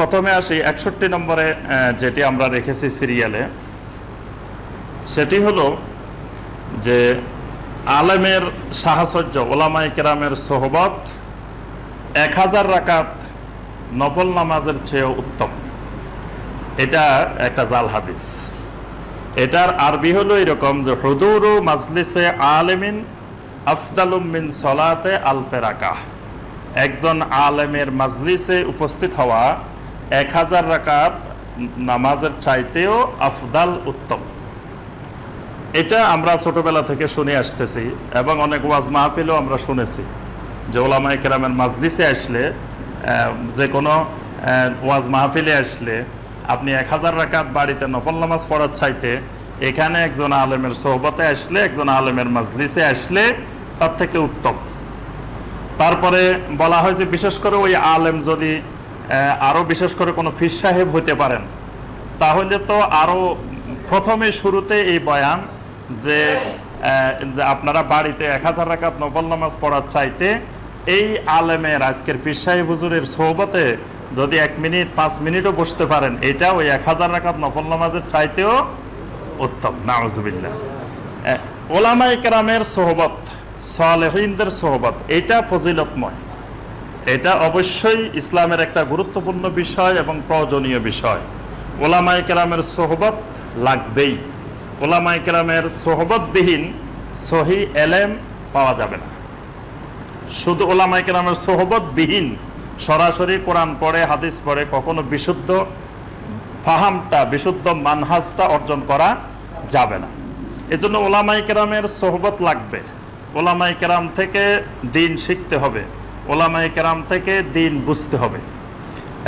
প্রথমে আসি 61 নম্বরে, যেটি আমরা রেখেছি সিরিয়ালে, সেটি হলো যে আলেমের সাহচর্য, ওলামায়ে কেরামের সোহবত 1000 রাকাত নফল নামাজের চেয়েও উত্তম। এটা একটা জাল হাদিস। এটার আরবি হলো এরকম যে হুদুরু মাজলিসে আলেমিন আফদালুম মিন সলাতে আলফে রাকাহ। একজন আলেমের মাজলিসে উপস্থিত হওয়া 1000 রাকাত নামাজের চাইতেও আফদাল, উত্তম। এটা আমরা ছোটবেলা থেকে শুনে আসতেছি এবং অনেক ওয়াজ মাহফিলও আমরা শুনেছি যে ওলামায়ে কেরামের মাজলিসে আসলে, যে কোনো ওয়াজ মাহফিলে আসলে আপনি 1000 রাকাত বাড়িতে নফল নামাজ পড়ার চাইতে এখানে একজন আলেমের সোহবতে আসলে, একজন আলেমের মাজলিসে আসলে তার থেকে উত্তম। তারপরে বলা হয় যে বিশেষ করে ওই আলেম যদি আরও বিশেষ করে কোনো পীর সাহেব হতে পারেন, তাহলে তো আরও প্রথমে শুরুতে এই বয়ান যে আপনারা বাড়িতে 1000 রাকাত নফল নামাজ পড়ার চাইতে এই আলেমের আজকের পীর সাহেব হুজুরের সোহবতে যদি 1 মিনিট 5 মিনিটও বসতে পারেন, এটা ওই 1000 রাকাত নফল নামাজের চাইতেও উত্তম। নাউজুবিল্লাহ। ওলামায়ে কেরামের সোহবত, সালেহিনদের সোহবত, এটা ফজিলতময়। এটা অবশ্যই ইসলামের একটা গুরুত্বপূর্ণ বিষয় এবং প্রয়োজনীয় বিষয়। ওলামায়ে কেরামের সোহবত লাগবেই। ওলামায়ে কেরামের সোহবতবিহীন সহি এলেম পাওয়া যাবে না। শুধু ওলামায়ে কেরামের সোহবতবিহীন সরাসরি কোরআন পড়ে, হাদিস পড়ে কখনো বিশুদ্ধ ফাহামটা, বিশুদ্ধ মানহাজটা অর্জন করা যাবে না। এজন্য ওলামায়ে কেরামের সোহবত লাগবে। ওলামায়ে কেরাম থেকে দিন শিখতে হবে, ওলামায়ে কেরাম থেকে দিন বুঝতে হবে।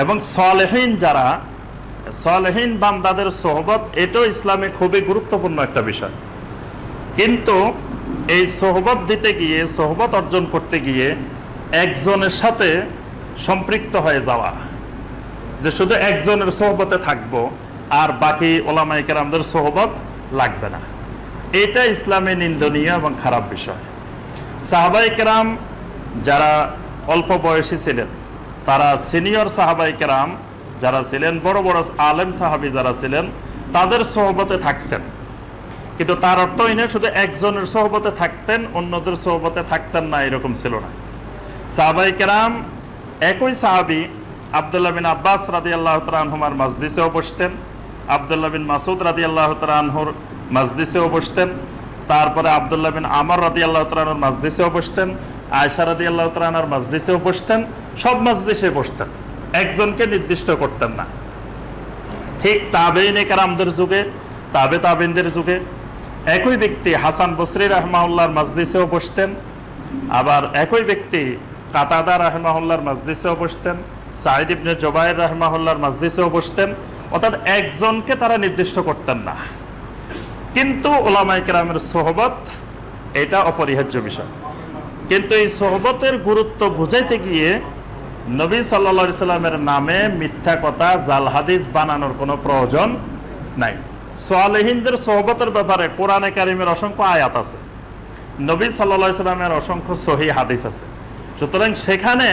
এবং সালেহীন যারা, সালেহীন বান্দাদের সোহবত, এটাও ইসলামে খুবই গুরুত্বপূর্ণ একটা বিষয়। কিন্তু এই সোহবত দিতে গিয়ে, সোহবত অর্জন করতে গিয়ে একজনের সাথে সম্পৃক্ত হয়ে যাওয়া, যে শুধু একজনের সোহবতে থাকবো আর বাকি ওলামায়ে কেরামদের সোহবত লাগবে না, এটা ইসলামে নিন্দনীয় এবং খারাপ বিষয়। সাহাবায়ে কেরাম যারা অল্প বয়সী ছিলেন, তারা সিনিয়র সাহাবায়ে কেরাম যারা ছিলেন, বড় বড় আলেম সাহাবী যারা ছিলেন, তাদের সোহবতে থাকতেন। কিন্তু তার অর্থ এই নয় শুধু একজনের সোহবতে থাকতেন, অন্যদের সোহবতে থাকতেন না, এরকম ছিল না। সাহাবায়ে কেরাম, একই সাহাবী আব্দুল্লাহ বিন আব্বাস রাদিয়াল্লাহু তাআলা আনহুমার মাজলিসেও বসতেন, আব্দুল্লাহ বিন মাসউদ রাদিয়াল্লাহু তাআলা আনহুর মাজলিসেও বসতেন, তারপরে আব্দুল্লাহ বিন আমর রাদিয়াল্লাহু তাআলা আনহুর মাজলিসেও বসতেন, আয়েশা রাদিয়াল্লাহু তাআলা আনহার মাজলিসেও বসতেন, সব মাজলিসে বসতেন, একজনকে নির্দিষ্ট করতেন না। ঠিক তাবেঈনে কেরামদের যুগে, তাবেঈনদের যুগে একই ব্যক্তি হাসান বসরি রাহমাহুল্লাহর মাজলিসেও বসতেন, আবার একই ব্যক্তি কাতাদা রাহমাহুল্লাহর মাজলিসেও বসতেন, সাঈদ ইবনে জুবায়ের রাহমাহুল্লাহর মাজলিসেও বসতেন। অর্থাৎ একজনকে তারা নির্দিষ্ট করতেন না। কিন্তু ওলামায়ে কেরামের সোহবত এটা অপরিহার্য বিষয়। কিন্তু এই সোহবতের গুরুত্ব বুঝাইতে গিয়ে নবী সাল্লাল্লাহু আলাইহি সাল্লামের নামে মিথ্যা কথা, জাল হাদিস বানানোর কোনো প্রয়োজন নাই। সালেহিনদের সোহবতের ব্যাপারে কোরআনে কারিমের অসংখ্য আয়াত আছে, নবী সাল্লাল্লাহু আলাইহি সাল্লামের অসংখ্য সহিহ হাদিস আছে। সুতরাং সেখানে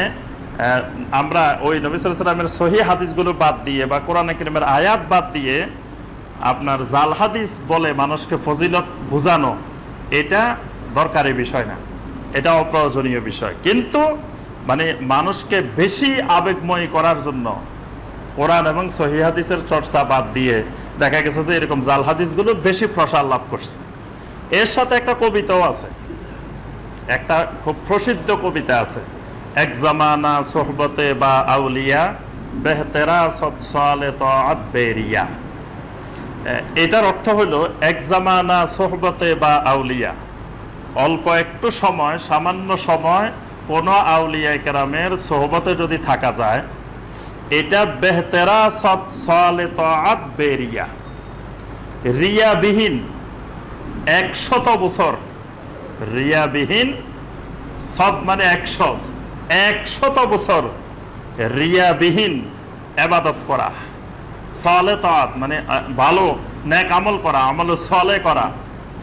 আমরা ওই নবী সাল্লাল্লাহু আলাইহি সাল্লামের সহিহ হাদিসগুলো বাদ দিয়ে বা কোরআনে কারিমের আয়াত বাদ দিয়ে আপনার জাল হাদিস বলে মানুষকে ফজিলত বোঝানো, এটা দরকারি বিষয় না, এটা অপ্রয়োজনীয় বিষয়। কিন্তু মানে মানুষকে বেশি আবেগময় করার জন্য কোরআন এবং সহিহ হাদিসের চর্চা বাদ দিয়ে দেখা গেছে যে এরকম জাল হাদিসগুলো বেশি প্রসার লাভ করছে। এর সাথে একটা কবিতাও আছে, একটা খুব প্রসিদ্ধ কবিতা আছে, এক জামানা সোহবতে বা আউলিয়া বেহতেরা সৎসালে তাআত বেরিয়া। এটার অর্থ হলো এক জামানা সোহবতে বা আউলিয়া, অল্প একটু সময়, সামান্য সময় কোনো আউলিয়া কেরামের সোহবতে যদি থাকা যায়, এটা বেহতেরা সৎসালে তাআত বেরিয়া, রিয়াবিহীন 100 বছর, রিয়াবিহীন সৎ মানে 100 বছর রিয়াবিহীন ইবাদত করা, সালে তাআত মানে ভালো নেক আমল করা, আমল সালে করা,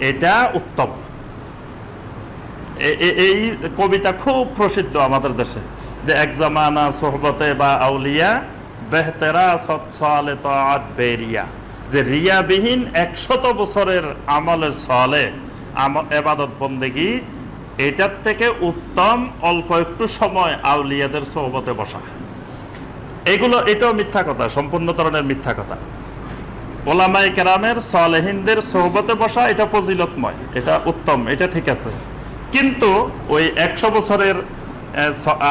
এটা উত্তম। এই কবিতা খুব প্রসিদ্ধ আমাদের দেশে, যে এক জামানা সোহবতে বা আউলিয়া বেহতেরাসত সালেতাত বেরিয়া, যে রিয়াবিহীন 100 বছরের আমলে সালে ইবাদত বন্দেগী এটার থেকে উত্তম অল্প একটু সময় আউলিয়াদের সোহবতে বসা। এটাও মিথ্যা কথা, সম্পূর্ণ ধরনের মিথ্যা কথা। ওলামায়ে কেরামের সালেহিনদের সোহবতে বসা এটা ফজিলতময়, এটা উত্তম, এটা ঠিক আছে। কিন্তু ওই 100 বছরের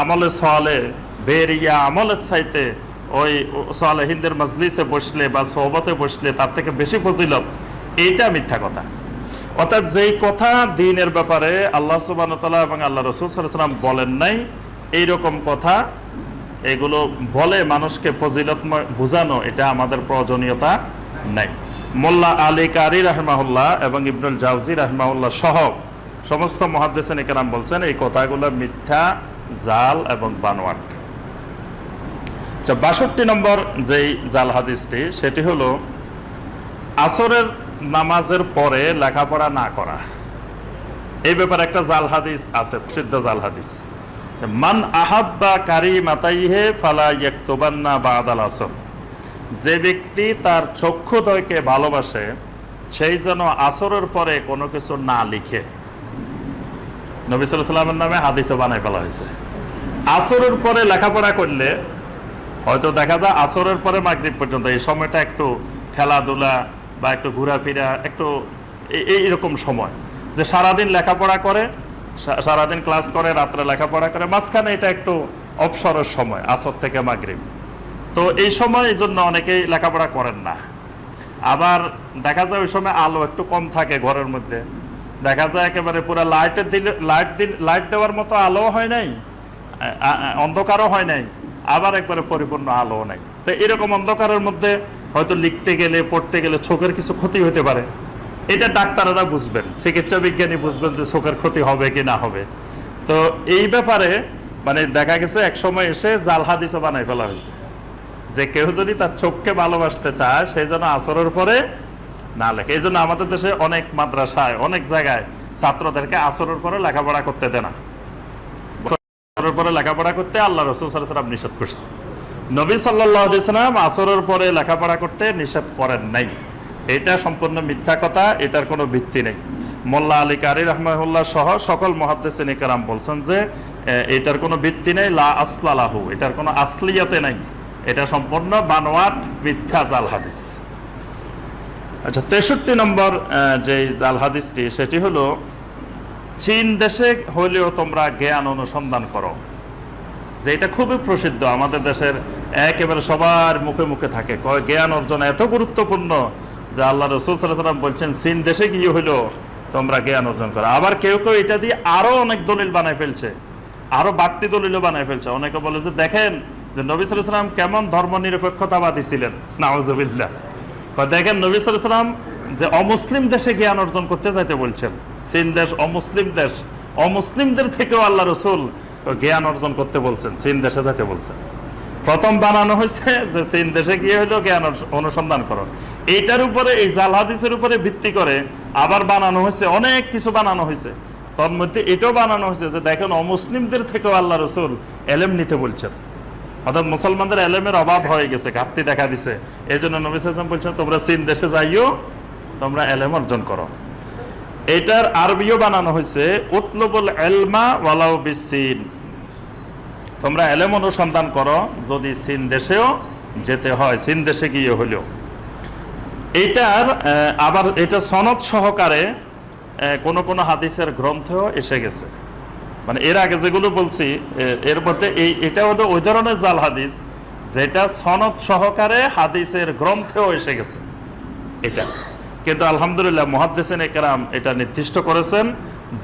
আমলে সালে বেরিয়া আমলের চাইতে ওই সালেহিনদের মাজলিসে বসলে বা সোহবতে বসলে তার থেকে বেশি ফজিলত, এইটা মিথ্যা কথা। অর্থাৎ যেই কথা দ্বীনের ব্যাপারে আল্লাহ সুবহানাহু ওয়া তাআলা এবং আল্লাহ রাসূল সাল্লাল্লাহু আলাইহি ওয়াসাল্লাম বলেন নাই, এইরকম কথা এগুলো বলে মানুষকে ফজিলতময় বোঝানো, এটা আমাদের প্রয়োজনীয়তা নাই। মোল্লা আলী কারি রাহিমাহুল্লাহ এবং ইবনুল জাওজি রাহিমাহুল্লাহ সহ সমস্ত মুহাদ্দিসিন ইকরাম বলছেন এই কথাগুলো মিথ্যা, জাল এবং বানোয়াট। 62 নম্বর যেই জাল হাদিসটি, সেটি হলো আসরের নামাজের পরে লেখাপড়া না করা। এই ব্যাপারে একটা জাল হাদিস আছে, প্রসিদ্ধ জাল হাদিস, মান আহাব্বা কারিমাতাইহি ফালা ইয়াকতুবান্না বাদাল আসর। যে ব্যক্তি তার চক্ষুদ্বয়কে ভালোবাসে সেই যেন আসরের পরে কোনো কিছু না লিখে। নবী সাল্লাল্লাহু আলাইহি ওয়াসাল্লামের নামে হাদিসও বানাই ফেলা হয়েছে। আসরের পরে লেখাপড়া করলে হয়তো দেখা যায় আসরের পরে মাগরিব পর্যন্ত এই সময়টা একটু খেলাধুলা বা একটু ঘোরাফেরা, একটু এইরকম সময়, যে সারাদিন লেখাপড়া করে, সারাদিন ক্লাস করে, রাত্রে লেখাপড়া করে, মাঝখানে এটা একটু অবসরের সময় আসর থেকে মাগরিব। তো এই সময় এই জন্য অনেকেই লেখাপড়া করেন না। আবার দেখা যায় ওই সময় আলো একটু কম থাকে ঘরের মধ্যে, দেখা যায় একেবারে পুরো লাইট দেওয়ার মতো আলো হয় নাই, অন্ধকারও হয় নাই, আবার একবারে পরিপূর্ণ আলো নাই। তো এরকম অন্ধকারের মধ্যে হয়তো লিখতে গেলে পড়তে গেলে চোখের কিছু ক্ষতি হতে পারে। এটা ডাক্তাররা বুঝবেন, চিকিৎসা বিজ্ঞানী বুঝবেন যে চোখের ক্ষতি হবে কি না হবে। তো এই ব্যাপারে মানে দেখা গেছে এক সময় এসে জাল হাদিসও বানাই ফেলা হয়েছে, যে কেউ যদি তার চোখকে ভালোবাসতে চায় সেই জন্য আসরের পরে না লেখে। এই জন্য আমাদের দেশে অনেক মাদ্রাসায়, অনেক জায়গায় ছাত্রদেরকে আসরের পরে লেখাপড়া করতে দেয় না। আসরের পরে লেখাপড়া করতে আল্লাহ রাসূল সাল্লাল্লাহু আলাইহি ওয়াসাল্লাম নিষেধ করছে। নবী সাল্লাল্লাহু আলাইহি ওয়াসাল্লাম আসরের পরে লেখাপড়া করতে নিষেধ করেন নাই। এটা সম্পূর্ণ মিথ্যা কথা, এটার কোনো ভিত্তি নেই। মোল্লা আলী কারি রাহমাহুল্লাহ সহ সকল মুহাদ্দিসিন ইকরাম বলছেন যে এটার কোনো ভিত্তি নেই, লা আসলা লাহু, এটার কোনো আসলিয়াতে নাই, এটা সম্পূর্ণ বানোয়াট মিথ্যা জাল হাদিস। আচ্ছা, 63 নম্বর যে জাল হাদিসটি, সেটি হলো চীন দেশে হইলেও তোমরা জ্ঞান অনুসন্ধান করো। যে এটা খুবই প্রসিদ্ধ, আমাদের দেশের একেবারে সবার মুখে মুখে থাকে, জ্ঞান অর্জন এত গুরুত্বপূর্ণ যে আল্লাহ রাসূল সাল্লাল্লাহু আলাইহি ওয়াসাল্লাম বলছেন চীন দেশে গিয়ে হইলো তোমরা জ্ঞান অর্জন করো। আবার কেউ কেউ এটা দিয়ে আরো অনেক দলিল বানায় ফেলছে, আরো বাড়তি দলিলও বানায় ফেলছে। অনেকে বলে যে দেখেন যে নবী সাল্লাল্লাহু আলাইহি ওয়াসাল্লাম কেমন ধর্ম নিরপেক্ষতাবাদী ছিলেন, নাউযুবিল্লাহ। দেখেন নবী সাল্লাল্লাহু আলাইহি ওয়াসাল্লাম যে অমুসলিম দেশে জ্ঞান অর্জন করতে যাইতে বলছেন, চীন দেশ অমুসলিম দেশ, অমুসলিমদের থেকেও আল্লাহ রাসূল জ্ঞান অর্জন করতে বলছেন, চীন দেশে যাইতে বলছেন। প্রথম বানানো হয়েছে যে চীন দেশে গিয়ে হইলো জ্ঞান অনুসন্ধান করো। এইটার উপরে, এই জাল হাদিসের উপরে ভিত্তি করে আবার বানানো হয়েছে, অনেক কিছু বানানো হয়েছে। তার মধ্যে এটাও বানানো হয়েছে যে দেখেন অমুসলিমদের থেকেও আল্লাহ রাসূল এলেম নিতে বলছেন। অর্থাৎ মুসলমানদের এলেমের অভাব হয়ে গেছে, ঘাটতি দেখা দিছে। এই জন্য নবী সাল্লাল্লাহু আলাইহি ওয়াসাল্লাম বলছেন তোমরা চীন দেশে যাইও, তোমরা এলেম অর্জন করো। এটার আরবিও বানানো হয়েছে উতলুবুল ইলমা ওয়ালাউ বিসিন, তোমরা এলেম অনুসন্ধান করো যদি চীন দেশেও যেতে হয়, চীন দেশে গিয়ে হলেও। এইটার আবার এটা সনদ সহকারে কোন কোন হাদিসের গ্রন্থেও এসে গেছে। মানে এর আগে যেগুলো বলছি এর মধ্যে এটা হলো ওই ধরনের জাল হাদিস যেটা সনদ সহকারে হাদিসের গ্রন্থেও এসে গেছে এটা। কিন্তু আলহামদুলিল্লাহ মুহাদ্দিসিন ইকরাম এটা নির্দিষ্ট করেছেন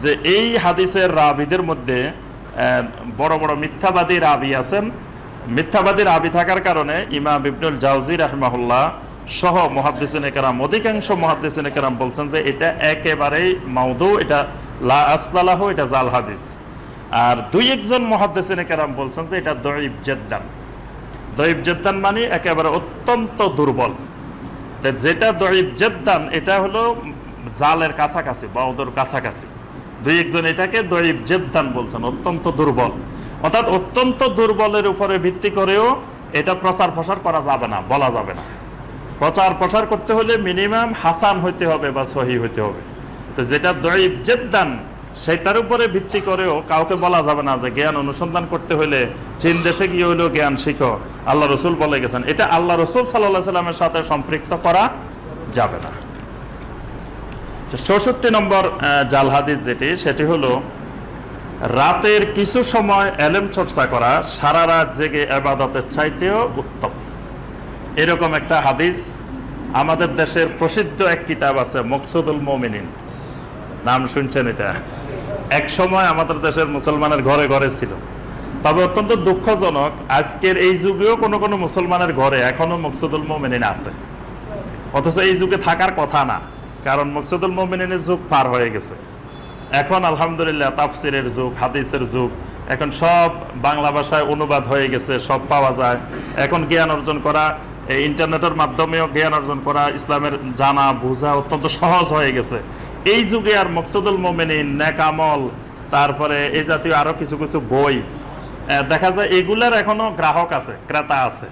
যে এই হাদিসের রাবীদের মধ্যে বড় বড় মিথ্যাবাদী রাবী আছেন। মিথ্যাবাদী রাবী থাকার কারণে ইমাম ইবনুল জাওজি রাহিমাহুল্লাহ সহ মুহাদ্দিসিন ইকরাম, অধিকাংশ মুহাদ্দিসিন ইকরাম বলছেন যে এটা একেবারেই মাউদু, এটা লা আসলা লাহু, এটা জাল হাদিস। আর দুই একজন মুহাদ্দিসিন ইকরাম বলছেন যে এটা দঈফ জিদ্দান। দঈফ জিদ্দান মানে একেবারে অত্যন্ত দুর্বল। যেটা দঈফ জিদ্দান এটা হলো জালের কাছাকাছি, মাউদুর কাছাকাছি। দুই একজন এটাকে দঈফ জিদ্দান বলছেন, অত্যন্ত দুর্বল। অর্থাৎ অত্যন্ত দুর্বলের উপরে ভিত্তি করেও এটা প্রচার প্রসার করা যাবে না, বলা যাবে না। প্রচার প্রসার করতে হলে মিনিমাম হাসান হইতে হবে বা সহি হইতে হবে। তো যেটা দঈফ জিদ্দান, সেটার উপরে ভিত্তি করেও কাউকে বলা যাবে না যে জ্ঞান অনুসন্ধান করতে হলে চীন দেশে গিয়ে হলেও জ্ঞান শিখো, আল্লাহ রসুল বলে গেছেন। এটা আল্লাহ রসুল সাল্লাল্লাহু আলাইহি সাল্লামের সাথে সম্পৃক্ত করা যাবে না। ৬৬ নম্বর জাল হাদিস সেটি হলো রাতের কিছু সময় এলেম চর্চা করা সারা রাত জেগে ইবাদতের চাইতেও উত্তম। এরকম একটা হাদিস আমাদের দেশের প্রসিদ্ধ এক কিতাব আছে, মকসুদুল মুমিনিন, নাম শুনছেন? এটা এক সময় আমাদের দেশের মুসলমানের ঘরে ঘরে ছিল। তবে অত্যন্ত দুঃখজনক, আজকের এই যুগেও কোনো কোনো মুসলমানের ঘরে এখনো মকসুদুল মুমিনিন আছে, অথচ এই যুগে থাকার কথা না। কারণ মকসুদুল মুমিনিনের যুগ পার হয়ে গেছে। এখন আলহামদুলিল্লাহ তাফসিরের যুগ, হাদিসের যুগ, এখন সব বাংলা ভাষায় অনুবাদ হয়ে গেছে, সব পাওয়া যায়। এখন জ্ঞান অর্জন করা, ইন্টারনেটের মাধ্যমেও জ্ঞান অর্জন করা, ইসলামের জানা বোঝা অত্যন্ত সহজ হয়ে গেছে। এই যুগে আর মকসুদুল মুমিনিন, নেক আমল, তারপরে এই জাতীয় আরো কিছু কিছু বই দেখা যায়, এগুলার এখনো গ্রাহক আছে, ক্রেতা আছে।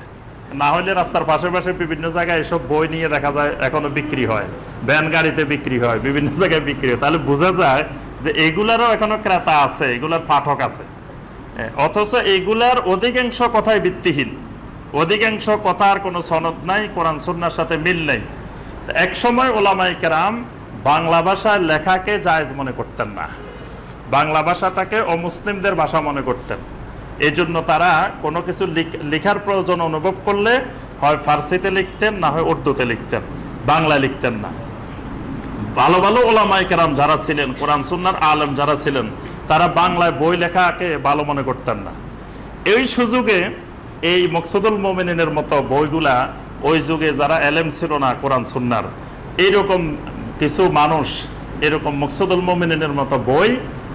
না হলে রাস্তার পাশে পাশে বিভিন্ন জায়গায় এসব বই নিয়ে দেখা যায় এখনো বিক্রি হয়, ভ্যান গাড়িতে বিক্রি হয়, বিভিন্ন জায়গায় বিক্রি হয়। তাহলে বোঝা যায় যে এগুলারও এখনো ক্রেতা আছে, এগুলার পাঠক আছে। অথচ এগুলার অধিকাংশ কথাই ভিত্তিহীন, অধিকাংশ কথার কোনো সনদ নাই, কোরআন সুন্নাহর সাথে মিল নেই। এক সময় ওলামায়ে কেরাম বাংলা ভাষায় লেখাকে জায়েজ মনে করতেন না, বাংলা ভাষাটাকে অমুসলিমদের ভাষা মনে করতেন। এই জন্য তারা কোনো কিছু লেখার প্রয়োজন অনুভব করলে হয় ফার্সিতে লিখতেন, না হয় উর্দুতে লিখতেন, বাংলায় লিখতেন না। ভালো ভালো ওলামায়ে কেরাম যারা ছিলেন, কোরআন সুন্নাহর আলেম যারা ছিলেন, তারা বাংলায় বই লেখাকে ভালো মনে করতেন না। এই সুযোগে এই মকসুদুল মুমিনিনের মতো বইগুলা ওই যুগে যারা এলেম ছিল না কোরআন সুন্নাহর, এইরকম কিছু মানুষ এরকম মকসুদুল মুমিনিনের মতো বই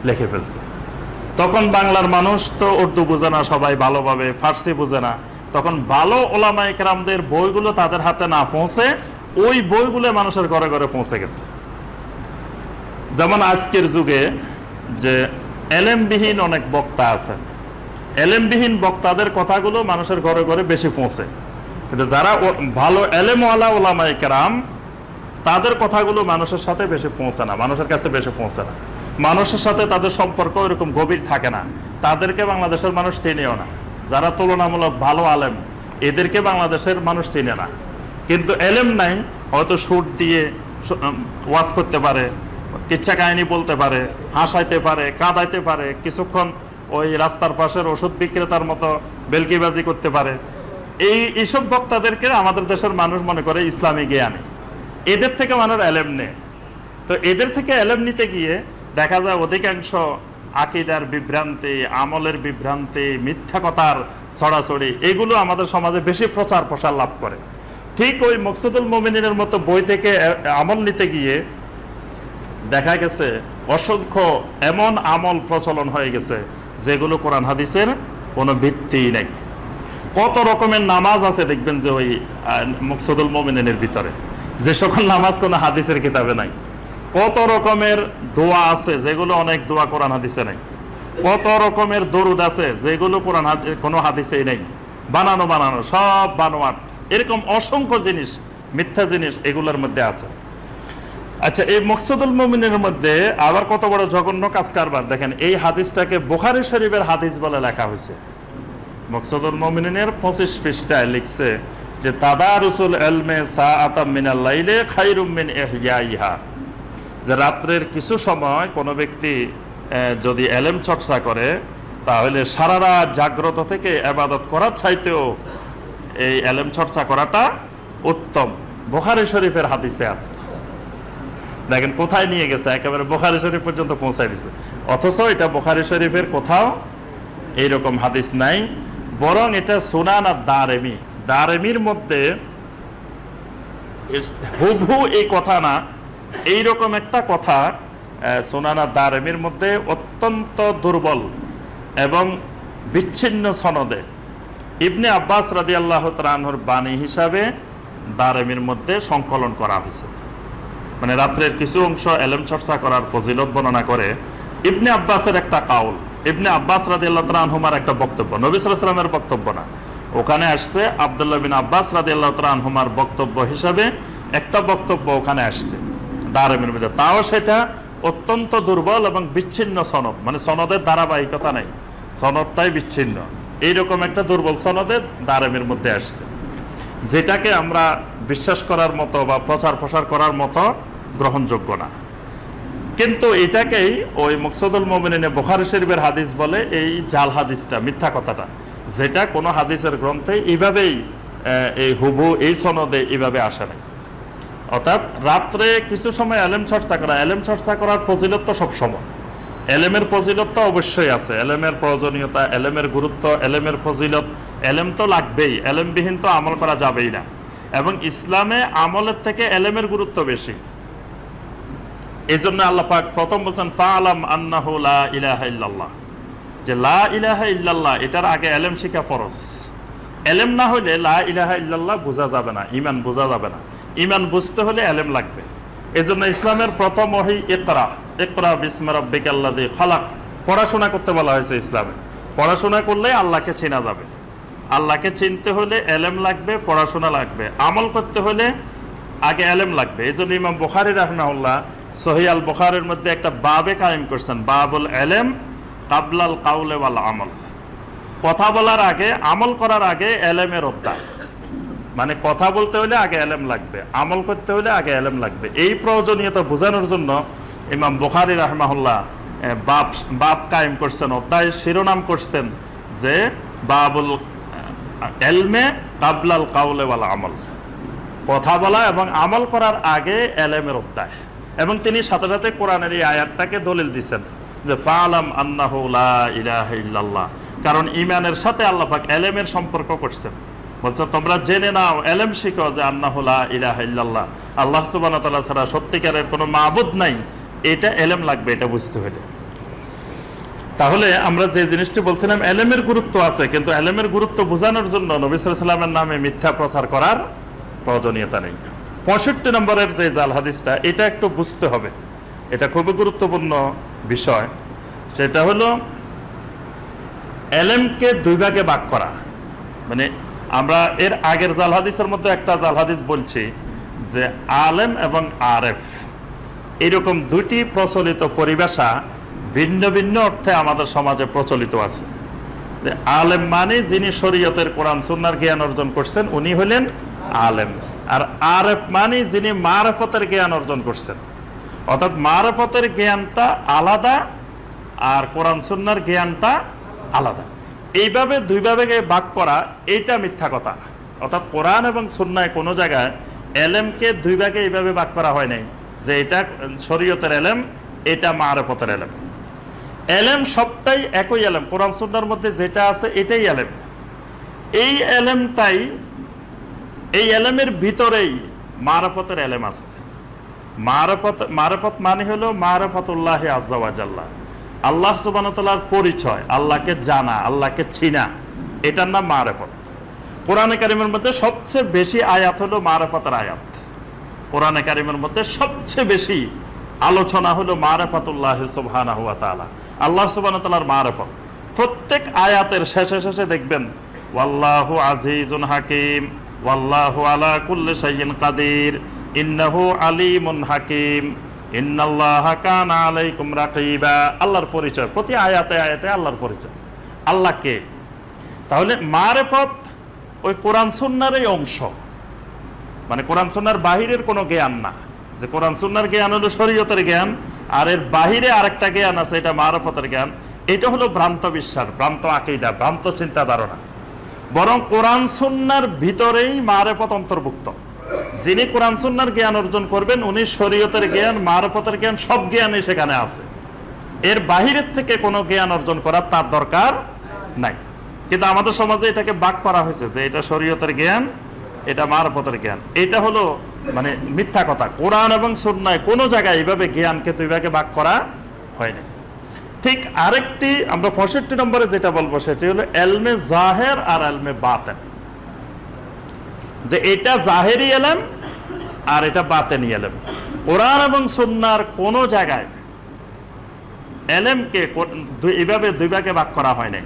লিখে ফেলছে। তখন বাংলার মানুষ তো উর্দু বোঝে না সবাই ভালোভাবে, ফার্সি বোঝে না। তখন ভালো ওলামায়ে কেরামদের বইগুলো তাদের হাতে না পৌঁছে ওই বইগুলো মানুষের ঘরে ঘরে পৌঁছে গেছে। যেমন আজকের যুগে যে এলেমবিহীন অনেক বক্তা আছেন, এলেমবিহীন বক্তাদের কথাগুলো মানুষের ঘরে ঘরে বেশি পৌঁছে, কিন্তু যারা ভালো এলেমওয়ালা ওলামায়ে কেরাম তাদের কথাগুলো মানুষের সাথে বেশি পৌঁছে না, মানুষের কাছে বেশি পৌঁছে না। মানুষের সাথে তাদের সম্পর্ক এরকম গভীর থাকে না, তাদেরকে বাংলাদেশের মানুষ চিনেও না। যারা তুলনামূলক ভালো আলেম এদেরকে বাংলাদেশের মানুষ চিনে না। কিন্তু এলেম নাই, হয়তো সুর দিয়ে ওয়াজ করতে পারে, কিচ্ছা কাহিনী বলতে পারে, হাসাইতে পারে, কাঁদাইতে পারে, কিছুক্ষণ ওই রাস্তার পাশের ওষুধ বিক্রেতার মতো বেলকিবাজি করতে পারে। এইসব বক্তাদেরকে আমাদের দেশের মানুষ মনে করে ইসলামী জ্ঞানী, এদের থেকে মানুষ এলেম নেয়। তো এদের থেকে এলেম নিতে গিয়ে দেখা যায় অধিকাংশ আকীদার বিভ্রান্তি, আমলের বিভ্রান্তি, মিথ্যা কথার ছড়াছড়ি, এগুলো আমাদের সমাজে বেশি প্রচার প্রসার লাভ করে। ঠিক ওই মকসুদুল মুমিনিনের মতো বই থেকে আমল নিতে গিয়ে দেখা গেছে অসংখ্য এমন আমল প্রচলন হয়ে গেছে যেগুলো কোরআন হাদিসের কোনো ভিত্তি নেই। কত রকমের নামাজ আছে দেখবেন যে ওই মকসুদুল মুমিনিনের ভিতরে, যে সকল নামাজ কোনো হাদিসের কিতাবে নাই। কত রকমের দোয়া আছে যেগুলো অনেক দোয়া কোরআন হাদিসে নাই। কত রকমের দরুদ আছে যেগুলো কোরআন কোনো হাদিসেই নেই, বানানো বানানো, সব বানোয়াট। এরকম অসংখ্য জিনিস, মিথ্যা জিনিস এগুলোর মধ্যে আছে। আচ্ছা, এই মকসুদুল মুমিনের মধ্যে আবার কত বড় জঘন্য কাজ কারবার দেখেন। এই হাদিসটাকে বুখারী শরীফের হাদিস বলে লেখা হয়েছে। মকসুদুল মুমিনের 25 পৃষ্ঠায় লিখছে যে তাদারুসুল ইলমি সাআতাম মিনাল লাইলি খায়রুম মিন ইহইয়াইহা, যে রাত্রের কিছু সময় কোনো ব্যক্তি যদি এলেম চর্চা করে তাহলে সারা রাত জাগ্রত থেকে ইবাদত করার চাইতেও এই এলেম চর্চা করাটা উত্তম। বুখারী শরীফের হাদিসে আছে। দেখেন কোথায় নিয়ে গেছে, একেবারে বুখারী শরীফ পর্যন্ত পৌঁছায় দিছে। অথচ এটা বুখারী শরীফের কোথাও এইরকম হাদিস নাই, বরং এটা সুনান আর দারেমি, দারেমির মধ্যে হুবহু এই কথা না, এইরকম একটা কথা সুনান আর দারেমির মধ্যে অত্যন্ত দুর্বল এবং বিচ্ছিন্ন সনদে ইবনে আব্বাস রাদিয়াল্লাহু তাআলা আনহুর বাণী হিসাবে দারেমির মধ্যে সংকলন করা হয়েছে। মানে রাত্রের কিছু অংশ এলেম চর্চা করার ফজিলত বর্ণনা করে ইবনে আব্বাসের একটা কাউল, ইবনে আব্বাস রাদিয়াল্লাহু তাআলা আনহুমার একটা বক্তব্য, নবী সাল্লাল্লাহু আলাইহি ওয়াসাল্লামের বক্তব্য না। ওখানে আসছে আব্দুল্লাহ বিন আব্বাস রাদিয়াল্লাহু তাআলা আনহুমার বক্তব্য হিসাবে একটা বক্তব্য ওখানে আসছে দারমির মধ্যে, তাও সেটা অত্যন্ত দুর্বল এবং বিচ্ছিন্ন সনদ, মানে সনদের ধারাবাহিকতা নেই, সনদটাই বিচ্ছিন্ন। এইরকম একটা দুর্বল সনদে দারমির মধ্যে আসছে, যেটাকে আমরা বিশ্বাস করার মতো বা প্রচার প্রসার করার মতো গ্রহণযোগ্য না। কিন্তু এটাকেই ওই মুকসাদুল মুমিনিনে বুখারী শরীফের হাদিস বলে, এই জাল হাদিসটা, মিথ্যা কথাটা, যেটা কোনো হাদিসের গ্রন্থে এইভাবেই এই হুবহু এই সনদে এইভাবে আসে নাই। অর্থাৎ রাত্রে কিছু সময় এলেম চর্চা করা, এলেম চর্চা করার ফজিলত তো সবসময়, এলেমের ফজিলত তো অবশ্যই আছে, এলেমের প্রয়োজনীয়তা, এলেমের গুরুত্ব, এলেমের ফজিলত, এলেম তো লাগবেই, এলেমবিহীন তো আমল করা যাবেই না। এবং ইসলামে আমলের থেকে এলেমের গুরুত্ব বেশি। এই জন্য আল্লাহ পাক প্রথম বলছেন ফাআলাম আন্নাহু লা ইলাহা ইল্লাল্লাহ, যে লা ইলাহা ইল্লাল্লাহ এটার আগে এলেম শিখা ফরজ। এলেম না হলে লা ইলাহা ইল্লাল্লাহ বোঝা যাবে না, ঈমান বোঝা যাবে না। ঈমান বুঝতে হলে এলেম লাগবে। এই জন্য ইসলামের প্রথম ওহী ইকরা, ইকরা বিসমি রাব্বিকাল্লাযী খালাক, পড়াশোনা করতে বলা হয়েছে ইসলামে। পড়াশোনা করলে আল্লাহকে চেনা যাবে। আল্লাহকে চিনতে হলে এলেম লাগবে, পড়াশোনা লাগবে। আমল করতে হলে আগে এলেম লাগবে। এই জন্য ইমাম বুখারী রাহিমাহুল্লাহ সহিহ আল বুখারীর মধ্যে একটা বাবে কায়েম করছেন, বাবুল ইলম কাবলাল কাউলে ওয়াল আমল। কথা বলার আগে, আমল করার আগে এলেমের অধ্যায়। মানে কথা বলতে হলে আগে এলেম লাগবে, আমল করতে হলে আগে এলেম লাগবে। এই প্রয়োজনীয়তা বোঝানোর জন্য ইমাম বুখারী রাহিমাহুল্লাহ বাব কায়েম করছেন, অধ্যায় শিরোনাম করছেন যে বাবুল ইলমে কাবলাল কাউলে ওয়াল আমল, কথা বলা এবং আমল করার আগে এলেমের অধ্যায়। এবং তিনি সাথে সাথে কোরআনের এই আয়াতটাকে দলিল দিচ্ছেন যে ফাআলাম আন্নাহু লা ইলাহা ইল্লাল্লাহ, কারণ ঈমানের সাথে আল্লাহ পাক এলেমের সম্পর্ক করছেন। বলছে তোমরা জেনে নাও, এলেম শিখো যে আন্নাহু লা ইলাহা ইল্লাল্লাহ, আল্লাহ সুবহানাহু ওয়া তাআলা ছাড়া সত্যিকারের কোনো মাবুদ নাই। এটা এলেম লাগবে, এটা বুঝতে হলে। তাহলে আমরা যে জিনিসটি বলছিলাম, এলেমের গুরুত্ব আছে, কিন্তু এলেমের গুরুত্ব বোঝানোর জন্য নবী সাল্লাল্লাহু আলাইহি ওয়াসাল্লামের নামে মিথ্যা প্রচার করার প্রয়োজনীয়তা নেই। 65 নম্বরের যে জাল হাদিসটা, এটা একটু বুঝতে হবে, এটা খুবই গুরুত্বপূর্ণ বিষয়। সেটা হলো এলেমকে দুই ভাগে ভাগ করা। মানে আমরা এর আগের জাল হাদিসের মধ্যে একটা জাল হাদিস বলছি যে আলেম এবং আরেফ, এরকম দুটি প্রচলিত পরিভাষা ভিন্ন ভিন্ন অর্থে আমাদের সমাজে প্রচলিত আছে। যে আলেম মানে যিনি শরীয়তের কোরআন সুন্নাহর জ্ঞান অর্জন করছেন, উনি হলেন আলেম। আর আরেফ মানে যিনি মারফতের জ্ঞান অর্জন করছেন। অর্থাৎ মারফতের জ্ঞানটা আলাদা আর কোরআন সুন্নাহর জ্ঞানটা আলাদা। এইভাবে দুই ভাগে ভাগ করা, এইটা মিথ্যা কথা। অর্থাৎ কোরআন এবং সুন্নাহয় কোনো জায়গায় এলেমকে দুই ভাগে এইভাবে ভাগ করা হয় নাই যে এটা শরীয়তের এলেম, এটা মারফতের এলেম। এলেম সবটাই একই এলেম, কোরআন সুন্নাহর মধ্যে যেটা আছে এটাই এলেম। এই এলেমটাই, এই এলেমের ভিতরেই মারফতের এলেম আছে। মারফত মানে হলো মারফতুল্লাহ আযজা ওয়া জাল্লা, আল্লাহ সুবহানাহু ওয়া তাআলার পরিচয়, আল্লাহকে জানা, আল্লাহকে চিনা, এটার নাম মারফত। কোরআনে কারিমের মধ্যে সবচেয়ে বেশি আয়াত হলো মারফতের আয়াত। কোরআনে কারিমের মধ্যে সবচেয়ে বেশি আলোচনা হলো মারফতুল্লাহ সুবহানাহু ওয়া তাআলা, আল্লাহ সুবহানাহু ওয়া তাআলার মারফত। প্রত্যেক আয়াতের শেষে শেষে দেখবেন ওয়াল্লাহু আজিজুন হাকিম, ওয়াল্লাহু আলা কুল্লি শাইইন কাদির, ইন্নাহু আলিমুন হাকিম, ইন্নাল্লাহা কানা আলাইকুম রাকিবা। আল্লাহর পরিচয়, প্রতি আয়াতে আয়াতে আল্লাহর পরিচয়। আল্লাহ কে? তাহলে মারফত ওই কোরআন সুন্নাহরই অংশ, মানে কোরআন সুন্নাহর বাহিরের কোনো জ্ঞান না। যে কোরআন সুন্নাহর জ্ঞান হলো শরীয়তের জ্ঞান, আর এর বাহিরে আরেকটা জ্ঞান আছে, এটা মারফতের জ্ঞান। এটা হলো ভ্রান্ত বিশ্বাস, ভ্রান্ত আকীদা, ভ্রান্ত চিন্তা ধারণা। বরং কোরআন সুন্নাহর ভিতরেই মারফত অন্তর্ভুক্ত। যিনি কোরআন সুন্নাহর জ্ঞান অর্জন করবেন, উনি শরীয়তের জ্ঞান, মারফতের জ্ঞান, সব জ্ঞানই সেখানে আছে। এর বাহিরের থেকে কোনো জ্ঞান অর্জন করার তার দরকার নাই। কিন্তু আমাদের সমাজে এটাকে ভাগ করা হয়েছে যে এটা শরীয়তের জ্ঞান, এটা মারফতের জ্ঞান। এটা হলো মানে মিথ্যা কথা। কোরআন এবং সুন্নাহয় কোনো জায়গায় এইভাবে জ্ঞানকে দুই ভাগে ভাগ করা হয়নি। ঠিক আরেকটি আমরা 65 নম্বরে যেটা বলবো সেটি হলো এলমে জাহের আর এলমে বাতেন। যে এটা জাহেরি এলেম আর এটা বাতেনি এলেম। কোরআন এবং সুন্নাহর কোনো জায়গায় এলেমকে এইভাবে দুই ভাগে ভাগ করা হয় নাই।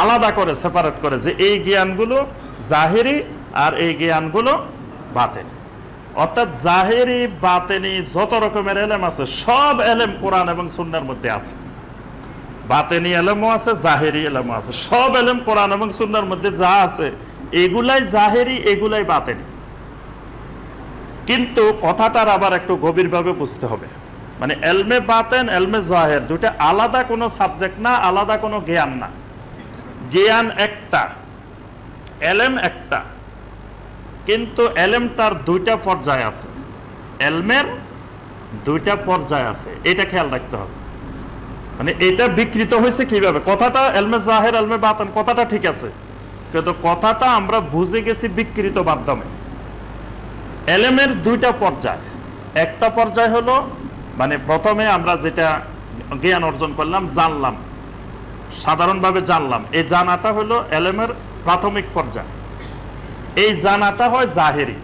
আলাদা করে সেপারেট করে যে এই জ্ঞানগুলো জাহেরি আর এই জ্ঞানগুলো বাতেনি। অর্থাৎ জাহেরি বাতেনি যত রকমের এলেম আছে সব এলেম কোরআন এবং সুন্নাহর মধ্যে আছে। বাতেনি এলেমও আছে, জাহেরি এলেমও আছে। সব এলেম কোরআন এবং সুন্নাহর মধ্যে যা আছে এগুলাই জাহেরি, এগুলাই বাতেনি। কিন্তু কথাটার আবার একটু গভীরভাবে বুঝতে হবে। মানে এলমে বাতেন, এলমে জাহের দুইটা আলাদা কোনো সাবজেক্ট না, আলাদা কোনো জ্ঞান না। জ্ঞান একটা, এলেম একটা, কিন্তু এলেমটার দুইটা পর্যায় আছে। এলমের দুইটা পর্যায় আছে, এটা খেয়াল রাখতে হবে। মানে এটা বিকৃত হয়েছে কিভাবে? কথাটা এলমে জাহের, এলমে বাতেন কথাটা ঠিক আছে, কিন্তু কথাটা আমরা বুঝে গেছি বিকৃত মাধ্যমে। এলেমের দুইটা পর্যায়। একটা পর্যায় হলো মানে প্রথমে আমরা যেটা জ্ঞান অর্জন করলাম, জানলাম, সাধারণভাবে জানলাম, এই জানাটা হলো এলেমের প্রাথমিক পর্যায়। এই জানাটা হয় জাহেরি।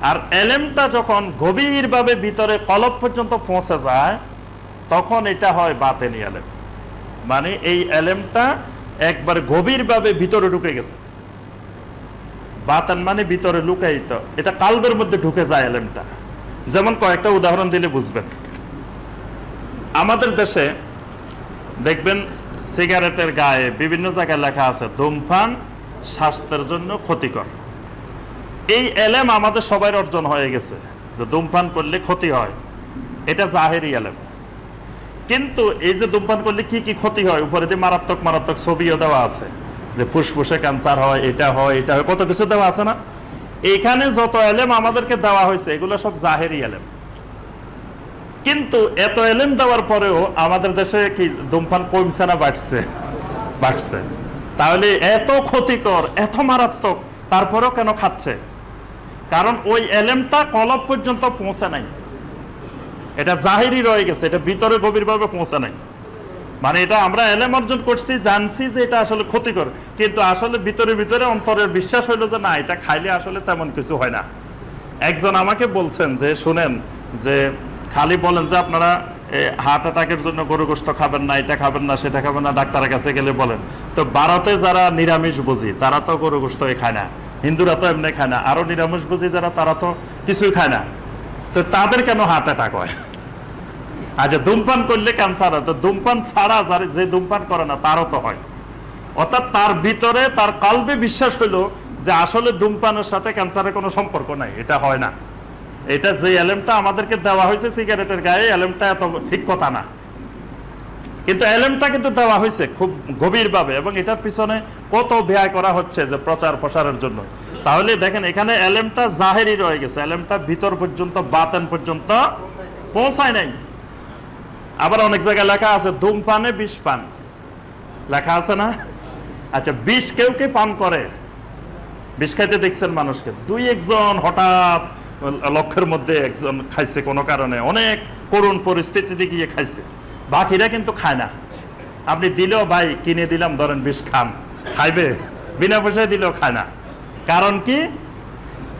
আর এলেমটা যখন গভীরভাবে ভিতরে কলব পর্যন্ত পৌঁছে যায় তখন এটা হয় বাতেনি এলেম। মানে এই এলেমটা একবার গভীরভাবে ভিতরে ঢুকে গেছে। বাতেন মানে ভিতরে লুকায়িত, এটা কালবের মধ্যে ঢুকে যায় এলেমটা। যেমন কয়েকটা উদাহরণ দিলে বুঝবেন। আমাদের দেশে দেখবেন সিগারেটের গায়ে বিভিন্ন জায়গায় লেখা আছে ধূমপান স্বাস্থ্যের জন্য ক্ষতিকর। এই এলেম আমাদের সবাই অর্জন হয়ে গেছে যে ধূমপান করলে ক্ষতি হয়, এটা জাহেরি এলেম। কিন্তু এই যে ধূমপান করলে কি কি ক্ষতি হয় উপরে দিয়ে মারাত্মক মারাত্মক ছবিও দেওয়া আছে, যে ফুসফুসে ক্যান্সার হয়, এটা হয়, এটা হয়, কত কিছু দেওয়া আছে না? এইখানে যত এলেম আমাদেরকে দেওয়া হয়েছে এগুলো সব জাহেরি এলেম। কিন্তু এত এলেম দেওয়ার পরেও আমাদের দেশে কি ধূমপান কমছে না বাড়ছে? বাড়ছে। তাহলে এত ক্ষতিকর, এত মারাত্মক, তারপরেও কেন খাচ্ছে? কারণ ওই এলেমটা কলব পর্যন্ত পৌঁছে নাই, এটা জাহেরি রয়ে গেছে, এটা ভিতরে গভীরভাবে পৌঁছে নাই। মানে এটা আমরা এলেম অর্জন করছি, জানছি যে এটা আসলে ক্ষতিকর, কিন্তু আসলে ভিতরে ভিতরে অন্তরের বিশ্বাস হইলো যে না, এটা খাইলে আসলে তেমন কিছু হয় না। একজন আমাকে বলছেন যে শুনেন, যে খালি বলেন যে আপনারা হার্ট অ্যাটাকের জন্য গরু গোশত খাবেন না, এটা খাবেন না, সেটা খাবেন না, ডাক্তারের কাছে গেলে বলেন। তো ভারতে যারা নিরামিষ বুঝি তারা তো গরু গোশত খায় না, হিন্দুরা তো এমনি খায় না, আরো নিরামিষ বুঝি যারা তারা তো কিছুই খায় না, তো তাদের কেন হার্ট অ্যাটাক হয়? আচ্ছা, ধূমপান করলে ক্যান্সার হয়, তো ধূমপান ছাড়া যে ধূমপান করে না তারও তো হয়। অর্থাৎ তার ভিতরে, তার কলবে বিশ্বাস হইলো যে আসলে ধূমপানের সাথে ক্যান্সারের কোনো সম্পর্ক নাই, এটা হয় না। এটা যে এলেমটা আমাদেরকে দেওয়া হয়েছে সিগারেটের গায়ে, এলেমটা এত ঠিক কথা না, কিন্তু এলেমটা কিন্তু দেওয়া হয়েছে খুব গভীরভাবে, এবং এটার পিছনে কত ব্যয় করা হচ্ছে যে প্রচার প্রসারের জন্য। তাহলে দেখেন এখানে এলেমটা জাহেরি রয়ে গেছে, এলেমটা ভিতর পর্যন্ত, বাতেন পর্যন্ত পৌঁছায় নাই। আবার অনেক জায়গায় লেখা আছে ধূমপানে বিষ পান, লেখা আছে না? আচ্ছা, বিষ কেউ কে পান করে? বিষ খাইতে দেখছেন মানুষকে? দুই একজন হঠাৎ লক্ষের মধ্যে একজন খাইছে কোনো কারণে, অনেক করুণ পরিস্থিতিতে গিয়ে খাইছে, বাকিরা কিন্তু খায় না। আপনি দিলেও ভাই কিনে দিলাম ধরেন বিষ খান, খাইবে? বিনা পয়সায় দিলেও খায় না। কারণ কি?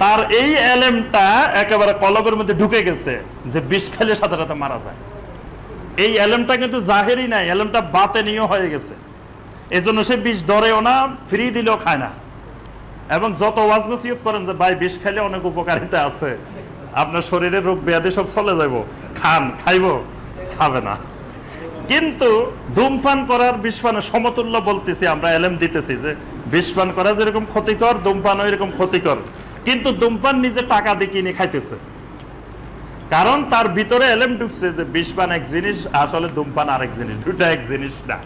তার এই এলেমটা একেবারে কলবের মধ্যে ঢুকে গেছে যে বিষ খাইলে সাথে সাথে মারা যায়। এই এলেমটা কিন্তু জাহেরি নাই, এলেমটা বাতেনিও হয়ে গেছে। এজন্য সে বিষ ধরেও না, ফ্রি দিলেও খায় না। এবং যত ওয়াজ নসিহত করেন যে ভাই বিষ খাইলে অনেক উপকারিতা আছে, আপনার শরীরের রোগ ব্যাধি সব চলে যাব, খান, খাইব, খাবে না। কিন্তু ধূমপান করার বিষপানের সমতুল্য বলতেছি আমরা, এলেম দিতেছি যে বিষপান করা যেরকম ক্ষতিকর, ধূমপানও এরকম ক্ষতিকর। কিন্তু ধূমপান নিজে টাকা দিয়ে কিনে খাইতেছে, কারণ তার ভিতরে এলেম ঢুকছে যে বিষপান এক জিনিস, আসলে ধূমপান আরেক জিনিস, দুটা এক জিনিস না।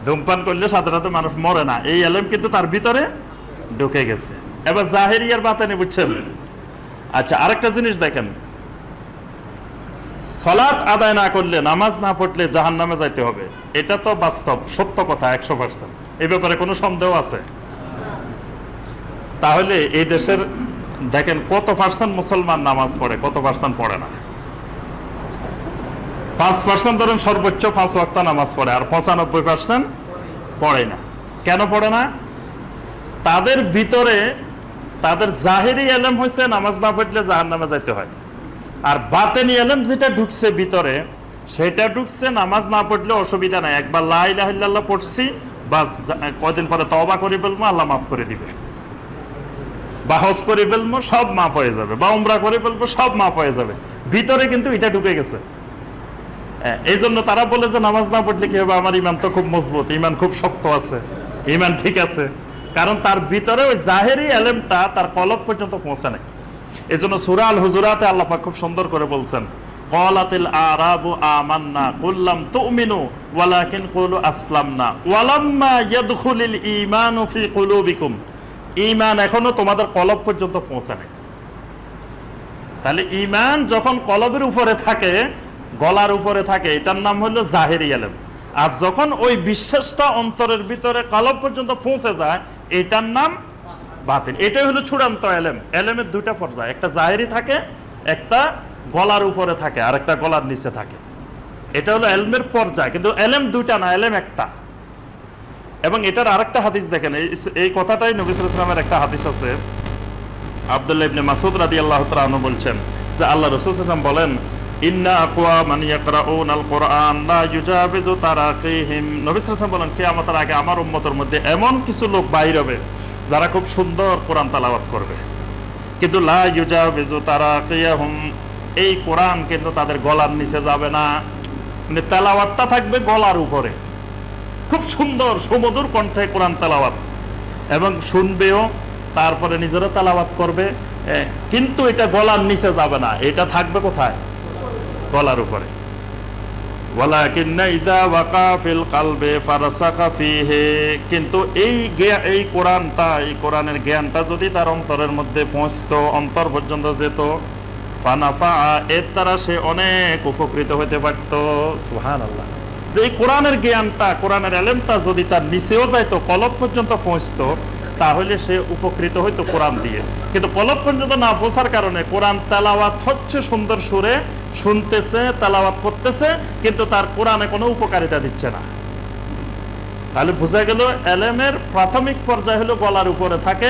ধূমপান করলে সাথে সাথে মানুষ মরে না, এই এলেম কিন্তু তার ভিতরে ঢুকে গেছে। এবার জাহেরি আর বাতেনি বুঝছেন? আচ্ছা, আরেকটা জিনিস দেখেন, সালাত আদায় না করলে, নামাজ না পড়লে জাহান্নামে যাইতে হবে, এটা তো বাস্তব সত্য কথা 100%। এই ব্যাপারে কোনো সন্দেহ আছে? তাহলে এই দেশের দেখেন কত পার্সেন্ট মুসলমান নামাজ পড়ে, কত পার্সেন্ট পড়ে না? 5% ধরেন সর্বোচ্চ 5 ওয়াক্ত নামাজ পড়ে, আর 95% পড়ে না। কেন পড়ে না? তাদের ভিতরে তাদের জাহেরি এলেম হয়েছে নামাজ না পড়লে জাহান্নামে যাইতে হয়, আর বাতেনি এলেম যেটা ঢুকছে ভিতরে, সেটা ঢুকছে নামাজ না পড়লে অসুবিধা নাই, একবার লা ইলাহা ইল্লাল্লাহ পড়ছি, বাস কয়দিন পরে তওবা করে ফেলবো, আল্লাহ মাফ করে দিবে, বা হজ করে ফেলবো সব মাফ হয়ে যাবে, বা উমরা করে ফেলবো সব মাফ হয়ে যাবে। ভিতরে কিন্তু এটা ঢুকে গেছে। এই জন্য তারা বলে যে নামাজ না পড়লে কি হবে, আমার ইমান তো খুব মজবুত, ইমান খুব শক্ত আছে, ইমান ঠিক আছে, কারণ তার ভিতরে ওই জাহেরি এলেমটা তার কলব পর্যন্ত পৌঁছে নাই। এই জন্য সূরা আল হুজুরাতে আল্লাহ পাক খুব সুন্দর করে বলছেন, ক্বালাতিল আরাবু আমান্না কুল লাম তুমিনু ওয়ালাকিন কুলু আসলামনা ওয়ালাম্মা ইয়াদখুলিল ঈমানু ফি কুলুবিকুম। ঈমান এখনো তোমাদের কলব পর্যন্ত পৌঁছে নাই। তাহলে ঈমান যখন কলবের উপরে থাকে, গলার উপরে থাকে, এটার নাম হলো জাহেরি ইলম। আর যখন ওই বিশ্বাসটা অন্তরের ভিতরে কলব পর্যন্ত পৌঁছে যায়, এটার নাম বাতিন। এটাই হলো চূড়ান্ত ইলম। ইলমের দুইটা পর্যায়, একটা জাহেরি থাকে, একটা গলার উপরে থাকে, আর একটা গলার নিচে থাকে। এটা হলো ইলমের পর্যায়, কিন্তু ইলম দুইটা না, ইলম একটা। এবং এটার আরেকটা হাদিস দেখেন, এই কথাটাই নবী সাল্লাল্লাহু আলাইহি ওয়াসাল্লামের একটা হাদিস আছে। আব্দুল্লাহ ইবনে মাসউদ রাদিয়াল্লাহু তাআলা আনহু বলছেন যে আল্লাহ রাসূল সাল্লাল্লাহু আলাইহি ওয়াসাল্লাম বলেন, ইন্না আকওয়ামান ইয়াকরাউনাল কুরআন লা ইউজাবিজু তারাকিহিম। নবী সাল্লাল্লাহু আলাইহি ওয়াসাল্লাম বলেন, কিয়ামতের আগে আমার উম্মতের মধ্যে এমন কিছু লোক বাইর হবে যারা খুব সুন্দর কোরআন তেলাওয়াত করবে, কিন্তু লা ইউজাবিজু তারাকিয়াহুম, এই কোরআন কিন্তু তাদের গলার নিচে যাবে না, মানে তেলাওয়াতটা থাকবে গলার উপরে। খুব সুন্দর সুমধুর কণ্ঠে কোরআন তেলাওয়াত, এবং শুনবেও, তারপরে নিজেরা তেলাওয়াত করবে, কিন্তু এটা গলার নিচে যাবে না, এটা থাকবে কোথায়? গলার উপরে। ওয়ালাকিন্না ইযা ওয়াকা ফিল কলবি ফারসাখা ফীহি, কিন্তু এই কোরআনটা, এই কোরআনের জ্ঞানটা যদি তার অন্তরের মধ্যে পৌঁছতো, অন্তর পর্যন্ত যেত, ফানাফা, এর দ্বারা সে অনেক উপকৃত হতে পারত। সুবহানাল্লাহ। যে এই কোরআনের জ্ঞানটা, কোরআনের ইলমটা যদি তার নিচেও যাইতো, কলব পর্যন্ত পৌঁছতো, তাহলে সে উপকৃত হইতো কোরআন দিয়ে। কিন্তু কলব পর্যন্ত না পৌঁছার কারণে কোরআন তেলাওয়াত হচ্ছে সুন্দর সুরে, শুনতেছে, তেলাওয়াত করতেছে, কিন্তু তার কোরআনে কোনো উপকারিতা দিচ্ছে না। তাহলে বোঝা গেল ইলমের প্রাথমিক পর্যায় হলো গলার উপরে থাকে,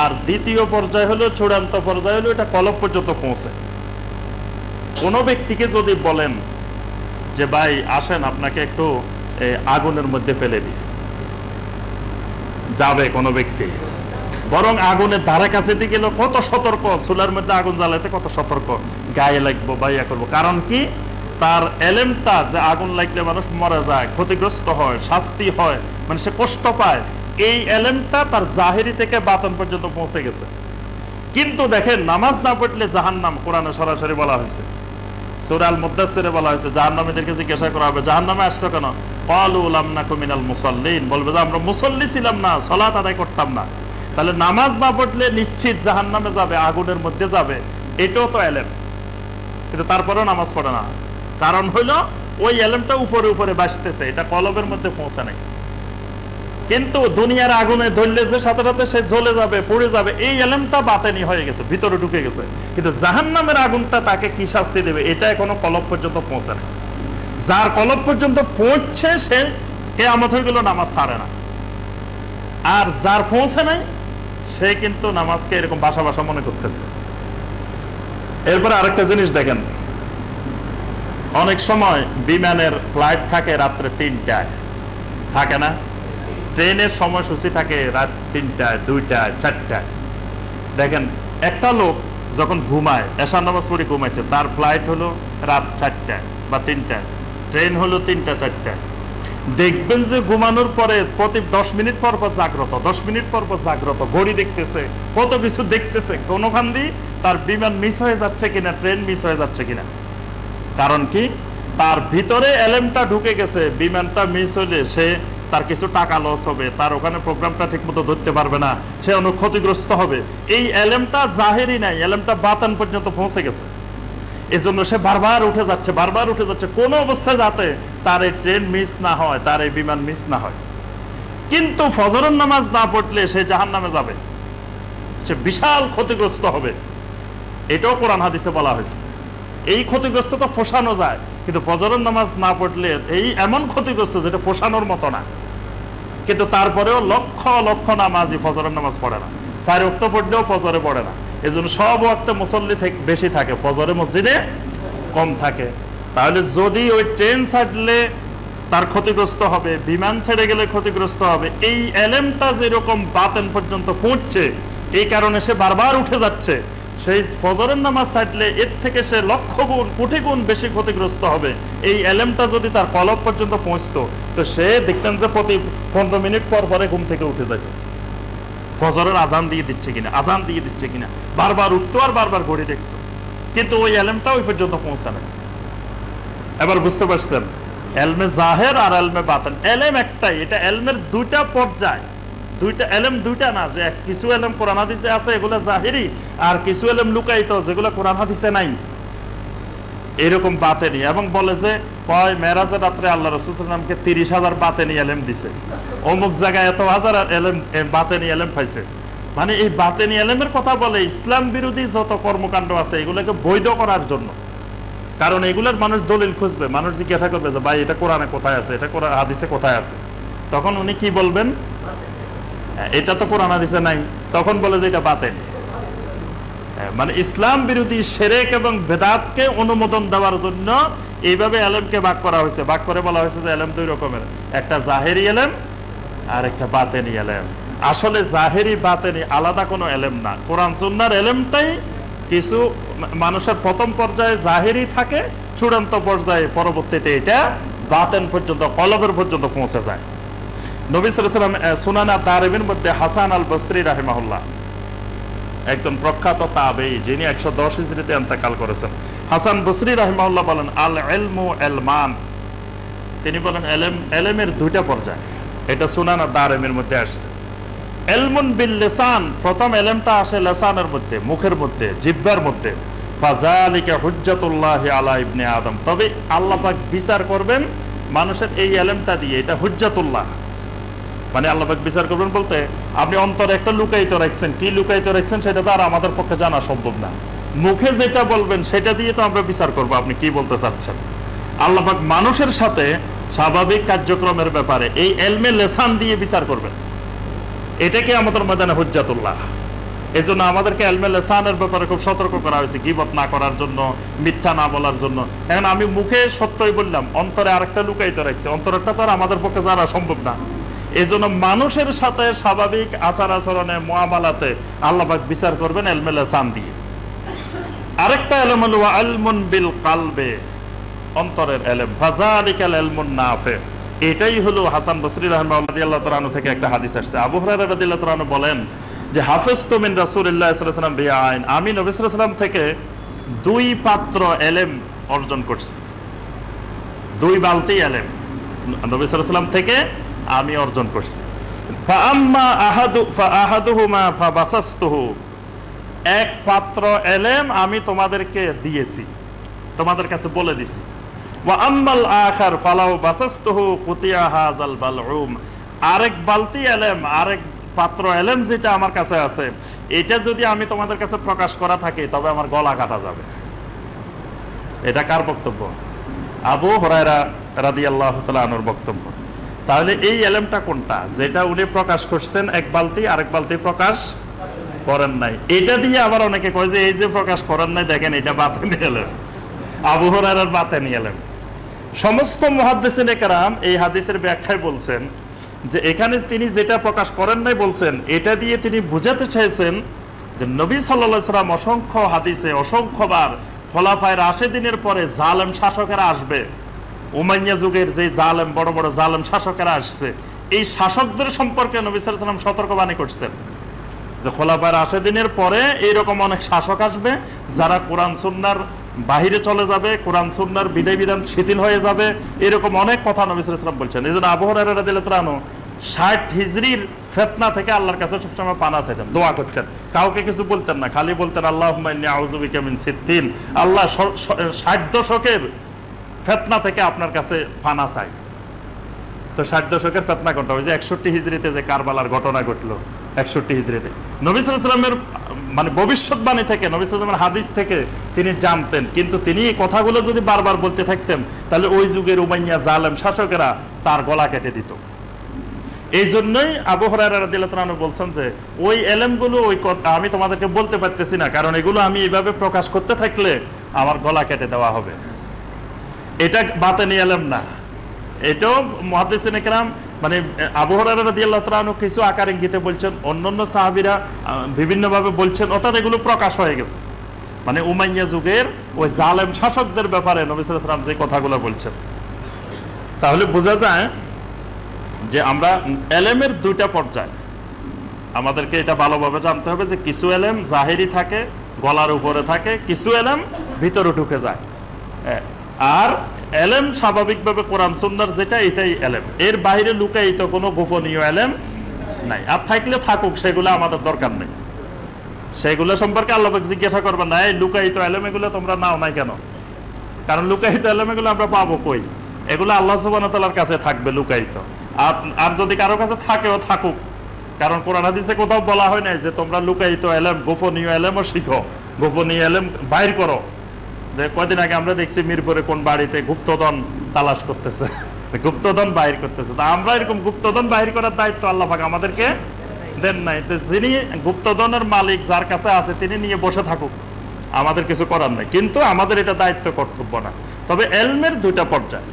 আর দ্বিতীয় পর্যায় হলো, চূড়ান্ত পর্যায় হলো এটা কলব পর্যন্ত পৌঁছে। কোনো ব্যক্তিকে যদি বলেন যে ভাই আসেন আপনাকে একটু আগুনের মধ্যে ফেলে দিই, যাবে কোনো ব্যক্তি? বরং আগুনের ধারে কাছে দিয়ে গেল কত সতর্ক, চুলার মধ্যে আগুন জ্বালাতে কত সতর্ক, গায়ে লাগবো বা ইয়া করবো। কারণ কি? তার এলেমটা যে আগুন লাগলে মানুষ মরে যায়, ক্ষতিগ্রস্ত হয়, শাস্তি হয়, মানে সে কষ্ট পায়, এই এলেমটা তার জাহেরি থেকে বাতন পর্যন্ত পৌঁছে গেছে। কিন্তু দেখেন, নামাজ না পড়লে জাহান্নাম কোরআনে সরাসরি বলা হয়েছে। সূরা আল মুদ্দাসসিরে বলা হয়েছে, জাহান্নামীদেরকে জিজ্ঞাসা করা হবে, জাহান্নামে আসছো কেন? ক্বালু লাম নাকু মিনাল মুসাল্লিন, বলবে যে আমরা মুসল্লি ছিলাম না, সালাত আদায় করতাম না। তাহলে নামাজ না পড়লে নিশ্চিত জাহান্নামে যাবে, আগুনের মধ্যে যাবে, এটাও তো ইলম। কিন্তু তারপরেও নামাজ পড়ে না, কারণ হইলো ওই ইলমটা উপরে উপরে বাসতেছে, এটা কলবের মধ্যে পৌঁছে নাই। কিন্তু দুনিয়ার আগুনে ধরলে যে সাথে সাথে সে জ্বলে যাবে, পড়ে যাবে, এই ইলমটা বাতেনি হয়ে গেছে, ভিতরে ঢুকে গেছে। কিন্তু জাহান্নামের আগুনটা তাকে কি শাস্তি দেবে, এটা এখনো কলব পর্যন্ত পৌঁছে নাই। যার কলব পর্যন্ত পৌঁছছে সে কিয়ামত হয়ে গেল, নামাজ ছাড়ে না। আর যার পৌঁছে নাই সে কিন্তু নামাজকে এরকম বাসা বাসা মনে করতেছে। এরপরে আরেকটা জিনিস দেখেন, অনেক সময় বিমানের ফ্লাইট থাকে রাত্রে 3টায়, থাকে না? ট্রেনের সময়সূচি থাকে রাত 3টায়, 2টায়, 4টায়। দেখেন, একটা লোক যখন ঘুমায়, এশার নামাজ পড়ে ঘুমাইছে, তার ফ্লাইট হলো রাত 4টায় বা 3টায়, ট্রেন হলো 3টা 4টায়। দেখবেন যে ঘুমানোর পরে প্রতি 10 মিনিট পর পর জাগ্রত, 10 মিনিট পর পর জাগ্রত, ঘড়ি দেখতেছে, কত কিছু দেখতেছে, কোনোখান দিয়ে তার বিমান মিস হয়ে যাচ্ছে কিনা, ট্রেন মিস হয়ে যাচ্ছে কিনা। কারণ কি? তার ভিতরে এলেমটা ঢুকে গেছে, বিমানটা মিস হলে সে, তার কিছু টাকা লস হবে, তার ওখানে প্রোগ্রামটা ঠিক মতো ধরতে পারবে না, সে অনেক ক্ষতিগ্রস্ত হবে। এই এলেমটা জাহেরি নাই, এলেমটা বাতান পর্যন্ত পৌঁছে গেছে। এজন্য সে বারবার উঠে যাচ্ছে, বারবার উঠে যাচ্ছে, কোনো অবস্থায় যাতে তার এই ট্রেন মিস না হয়, তার এই বিমান মিস না হয়। কিন্তু ফজরের নামাজ না পড়লে সে জাহান্নামে যাবে, সে বিশাল ক্ষতিগ্রস্ত হবে। এটাও কোরআন হাদিসে বলা হয়েছে। এই ক্ষতিগ্রস্ত তো ফোসানো যায়, কিন্তু ফজরের নামাজ না পড়লে এই এমন ক্ষতিগ্রস্ত যেটা ফোসানোর মতো না। কিন্তু তারপরেও লক্ষ লক্ষ নামাজি ফজরের নামাজ পড়ে না, 4 ওয়াক্ত পড়লেও ফজরে পড়ে না। এই জন্য সব ওয়াক্তে মুসল্লি বেশি থাকে, ফজরে মসজিদে কম থাকে। তাহলে যদি ওই ট্রেন ছাড়লে তার ক্ষতিগ্রস্ত হবে, বিমান ছেড়ে গেলে ক্ষতিগ্রস্ত হবে। এই এলেমটা যেরকম বাতেন পর্যন্ত পৌঁছছে, এই কারণে সে বারবার উঠে যাচ্ছে। সেই ফজরের নামাজ ছাড়লে এর থেকে সে লক্ষ গুণ কোটি গুণ বেশি ক্ষতিগ্রস্ত হবে। এই এলেমটা যদি তার কলব পর্যন্ত পৌঁছতো, তো সে দেখতেন যে প্রতি 15 মিনিট পর পরে ঘুম থেকে উঠে যেত, ফজরের আজান দিয়ে দিচ্ছে কিনা, আজান দিয়ে দিচ্ছে কিনা, বারবার উঠতো আর বারবার ঘড়ি দেখতো। কিন্তু ওই এলেমটা ওই পর্যন্ত পৌঁছানো। এবার বুঝতে পারছেন, এলমে জাহের আর এলমে বাতেন, এলেম একটাই, এটা এলমের দুইটা পর্যায়, দুইটা এলেম, দুইটা না যে কিছু এলেম কোরআন হাদিসে আছে এগুলো জাহিরি, আর কিছু এলেম লুকায়িত যেগুলো কোরআন হাদিসে নাই, এরকম বাতেনি। এবং বলে যে কয় মেরাজের রাত্রে আল্লাহ রাসূল সাল্লাল্লাহু আলাইহি ওয়াসাল্লামকে 30,000 বাতেনি এলেম দিছে, অমুক জায়গায় এত হাজার এলেম বাতেনি এলেম পাইছে। মানে এই বাতেনি এলেমের কথা বলে ইসলাম বিরোধী যত কর্মকাণ্ড আছে এগুলোকে বৈধ করার জন্য। কারণ এগুলোর মানুষ দলিল খুঁজবে, মানুষ জিজ্ঞাসা করবে যে ভাই এটা কোরআনে কোথায় আছে, এটা কোরআন হাদিসে কোথায় আছে, তখন উনি কি বলবেন, এটা তো কোরআন হাদিসে নাই, তখন বলে যে এটা বাতেন। মানে ইসলাম বিরোধী শিরক এবং বেদাতকে অনুমোদন দেওয়ার জন্য এইভাবে এলেমকে ভাগ করা হয়েছে। ভাগ করে বলা হয়েছে যে এলেম দুই রকমের, একটা জাহেরি এলেম আর একটা বাতেনি এলেম। আসলে জাহেরি বাতেনি আলাদা কোনো এলেম না, কোরআন সুন্নাহর এলেমটাই কিছু মানুষের প্রথম পর্যায়ে জাহেরি থাকে, চূড়ান্ত পর্যায়ে পরবর্তীতে এটা বাতেন পর্যন্ত, কলবের পর্যন্ত পৌঁছে যায়। নবী সাল্লাল্লাহু আলাইহি ওয়াসাল্লাম সুনানা তারিমির মধ্যে হাসান আল বসরি রাহিমাহুল্লাহ, একজন প্রখ্যাত তাবেঈ, যিনি 110 হিজরিতে ইন্তেকাল করেছেন। হাসান বসরি রাহিমাহুল্লাহ বলেন আল ইলমু ইলমান, তিনি বলেন এলেমের দুইটা পর্যায়, এটা সুনানা তারিমির মধ্যে আসছে। ইলমুন বিল লিসান, প্রথম এলেমটা আসে লিসানের মধ্যে, মুখের মধ্যে, জিহ্বার মধ্যে। ফাযালিকা হুজ্জাতুল্লাহি আলা ইবনে আদম, তবে আল্লাহ পাক বিচার করবেন মানুষের এই এলেমটা দিয়ে, এটা হুজ্জাতুল্লাহ। মানে আল্লাহ পাক বিচার করবেন বলতে আপনি অন্তরে একটা লুকায়িত রাখছেন, কি লুকায়িত রাখছেন সেটা তো আর আমাদের পক্ষে জানা সম্ভব না। মুখে যেটা বলবেন সেটা দিয়ে তো আমরা বিচার করব আপনি কি বলতে চাচ্ছেন। আল্লাহ পাক মানুষের সাথে স্বাভাবিক কার্যক্রমের ব্যাপারে এই ইলমে লিসান দিয়ে বিচার করবেন, এটাকে আমাদের ময়দানে হুজ্জাতুল্লাহ। এই জন্য আমাদেরকে ইলমে লিসানের ব্যাপারে খুব সতর্ক করা হয়েছে, গীবত না করার জন্য, মিথ্যা না বলার জন্য। এখন আমি মুখে সত্যই বললাম, অন্তরে আরেকটা লুকায়িত রাখছি, অন্তরটা তো আর আমাদের পক্ষে জানা সম্ভব না। এই জন্য মানুষের সাথে স্বাভাবিক আচার আচরণে, মুআমালাতে আল্লাহ পাক বিচার করবেন ইলমে লিসান দিয়ে। আরেকটা ইলম হলো ইলমুন বিল কলবে, অন্তরের ইলম, ফাযালিকাল ইলমুন নাফি। এটাই হলো হাসান বসরি রাদিয়াল্লাহু তাআলা থেকে একটা হাদিস আসছে। আবু হুরায়রা রাদিয়াল্লাহু তাআলা বলেন যে হাফিজতু মিন রাসূলিল্লাহ সাল্লাল্লাহু আলাইহি ওয়াসাল্লাম বিআইন, আমি নবী সাল্লাল্লাহু আলাইহি ওয়াসাল্লাম থেকে 2 পাত্র ইলম অর্জন করছি, 2 বালতি ইলম নবী সাল্লাল্লাহু আলাইহি ওয়াসাল্লাম থেকে আমি অর্জন করছি। ফাআম্মা আহাদুহুমা ফাবাসাসতুহু, এক পাত্র ইলম আমি তোমাদেরকে দিয়েছি, তোমাদের কাছে বলে দিছি। ওয়া আম্মাল আখার ফালাউ বাসাসতুহু কুতিয়া হাযাল বালউম, আরেক বালতি ইলম, আরেক পাত্র ইলম যেটা আমার কাছে আছে, এটা যদি আমি তোমাদের কাছে প্রকাশ করা থাকে তবে আমার গলা কাটা যাবে। এটা কার বক্তব্য? আবু হুরায়রা রাদিয়াল্লাহু তাআলা আনহুর বক্তব্য। তাহলে এই ইলমটা কোনটা, যেটা উনি প্রকাশ করছেন এক বালতি, আরেক বালতি প্রকাশ করেন নাই। এটা দিয়ে আবার অনেকে কয় যে এই যে প্রকাশ করেন নাই দেখেন এটা বাতেনি ইলম, আবু হুরায়রার বাতেনি ইলম। সমস্ত মুহাদ্দিসিনে কেরাম এই হাদিসের ব্যাখ্যায় বলছেন যে এখানে তিনি যেটা প্রকাশ করেন নাই বলছেন, এটা দিয়ে তিনি বুঝাতে চাইছেন যে নবী সাল্লাল্লাহু আলাইহি ওয়াসাল্লাম অসংখ্য হাদিসে অসংখ্যবার খোলাফায়ে রাশিদিনের পরে জালেম শাসকেরা আসবে, উমাইয়া যুগের যে জালেম, বড় বড় জালেম শাসকেরা আসছে, এই শাসকদের সম্পর্কে নবী সাল্লাল্লাহু আলাইহি ওয়াসাল্লাম সতর্কবাণী করছেন যে খোলাফায়ে রাশিদিনের পরে এইরকম অনেক শাসক আসবে যারা কোরআন সুন্নাহর বাহিরে চলে যাবে, কোরআন সুন্নাহর বিধি বিধান শিথিল হয়ে যাবে, এরকম অনেক কথা নবী সাল্লাল্লাহু আলাইহি ওয়াসাল্লাম বলছেন। এই জন্য আবু হুরায়রা রাদিয়াল্লাহু তাআলা আনহু 60 হিজরির ফিতনা থেকে আল্লাহর কাছে সবসময় পানা চাইতেন, দোয়া করতেন, কাউকে কিছু বলতেন না, খালি বলতেন আল্লাহুম্মা ইন্নী আউযু বিকা মিন সিত্তিন, আল্লাহ 60 দশকের ফিতনা থেকে আপনার কাছে পানা চাই। তো 60 দশকের ফিতনা কোনটা? ওই যে 61 হিজরিতে যে কারবালার ঘটনা ঘটলো, 61 হিজরিতে নবী সাল্লাল্লাহু আলাইহি ওয়াসাল্লামের মানে ভবিষ্যৎবাণী থেকে, নবী সাল্লাল্লাহু আলাইহি ওয়াসাল্লামের হাদিস থেকে তিনি জানতেন, কিন্তু তিনি এই কথাগুলো যদি বারবার বলতে থাকতেন তাহলে ওই যুগের উমাইয়া জালেম শাসকেরা তার গলা কেটে দিত। এই জন্যই আবু হুরায়রা রাদিয়াল্লাহু তাআলা বলছেন যে ওই ইলমগুলো ওই আমি তোমাদেরকে বলতে পারতেছি না, কারণ এগুলো আমি এইভাবে প্রকাশ করতে থাকলে আমার গলা কেটে দেওয়া হবে। এটা বাতেনি ইলম না, এটাও মুহাদ্দিসিনে কেরাম মানে আবু হুরায়রা রাদিয়াল্লাহু তাআলা আনহু কিছু আকার ইঙ্গিতে বলছেন, অন্যান্য সাহাবীরা বিভিন্নভাবে বলছেন, অর্থাৎ এগুলো প্রকাশ হয়ে গেছে। মানে উমাইয়া যুগের ওই জালেম শাসকদের ব্যাপারে নবী সাল্লাল্লাহু আলাইহি ওয়াসাল্লাম যে কথাগুলো বলছেন। তাহলে বোঝা যায় যে আমরা এলেমের দুইটা পর্যায়, আমাদেরকে এটা ভালোভাবে জানতে হবে যে কিছু এলেম জাহেরি থাকে, গলার উপরে থাকে, কিছু এলেম ভিতরে ঢুকে যায়। আর এলেম স্বাভাবিকভাবে কোরআন সুন্নাহর যেটা, এটাই এলেম, এর বাইরে লুকায়িত কোনো গোপনীয় এলেম নাই। আর থাকলে থাকুক, সেগুলো আমাদের দরকার নেই। সেগুলো সম্পর্কে আল্লাহ পাক জিজ্ঞাসা করবেন না, এই লুকায়িত এলেম এগুলো তোমরা নাও নাই কেন? কারণ লুকায়িত এলেম এগুলো আমরা পাবো কই? এগুলো আল্লাহ সুবহানাহু ওয়া তাআলার কাছে থাকবে লুকায়িত। আর যদি কারো কাছে থাকেও থাকুক, কারণ কোরআন হাদিসে কোথাও বলা হয় নাই যে তোমরা লুকায়িত এলেম, গোপনীয় এলেমও শিখো, গোপনীয় এলেম বাইর করো। কয়দিন আগে আমরা দেখছি মিরপুরে কোন বাড়িতে গুপ্তধন তালাশ করতেছে, গুপ্তধন বাহির করতেছে। তা আমরা এরকম গুপ্তধন বাহির করার দায়িত্ব আল্লাহ পাক আমাদেরকে দেন নাই। তো যিনি গুপ্তধনের মালিক, যার কাছে আছে, তিনি নিয়ে বসে থাকুক, আমাদের কিছু করার নাই। কিন্তু আমাদের এটা দায়িত্ব, কর্তব্য না। তবে এলমের দুইটা পর্যায়।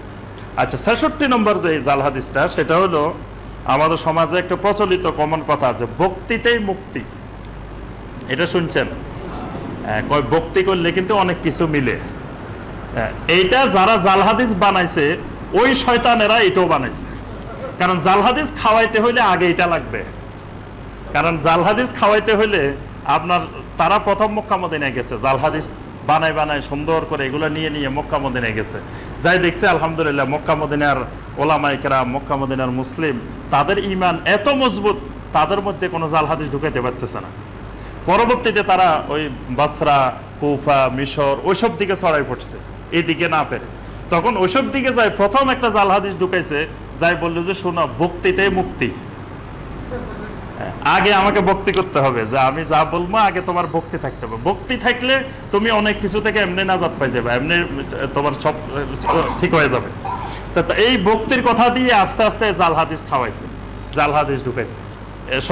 আচ্ছা, 66 নম্বর যে জাল হাদিসটা, সেটা হলো আমাদের সমাজে একটা প্রচলিত কমন কথা আছে, ভক্তিতেই মুক্তি। এটা শুনছেন? কয় ভক্তি করলে কিন্তু অনেক কিছু মিলে। এইটা যারা জাল হাদিস বানাইছে, ওই শয়তানেরা এটাও বানাইছে। কারণ জাল হাদিস খাওয়াইতে হইলে আগে এটা লাগবে। কারণ জাল হাদিস খাওয়াইতে হইলে আপনার, তারা প্রথম মক্কা মদিনায় গেছে, জাল হাদিস বানায় বানায় সুন্দর করে এগুলো নিয়ে নিয়ে মক্কা মদিনায় গেছে। যাই দেখছে আলহামদুলিল্লাহ মক্কা মদিনার ওলামায়ে কেরাম, মক্কা মদিনার মুসলিম, তাদের ঈমান এত মজবুত, তাদের মধ্যে কোনো জাল হাদিস ঢুকাইতে পারতেছে না। পরবর্তীতে তারা ওই বাসরা, কুফা, মিশর ওইসব দিকে ছড়াই পড়ছে, এইদিকে না পেরে। তখন ওইসব দিকে যাই প্রথম একটা জাল হাদিস ঢুকাইছে, যাই বললো যে শোনো, ভক্তিতে মুক্তি। আগে আমাকে ভক্তি করতে হবে, যে আমি যা বলবো আগে তোমার ভক্তি থাকতে হবে। ভক্তি থাকলে তুমি অনেক কিছু থেকে এমনি নাজাত পাই যাবে, এমনি তোমার সব ঠিক হয়ে যাবে। তো এই ভক্তির কথা দিয়ে আস্তে আস্তে জাল হাদিস খাওয়াইছে, জাল হাদিস ঢুকাইছে।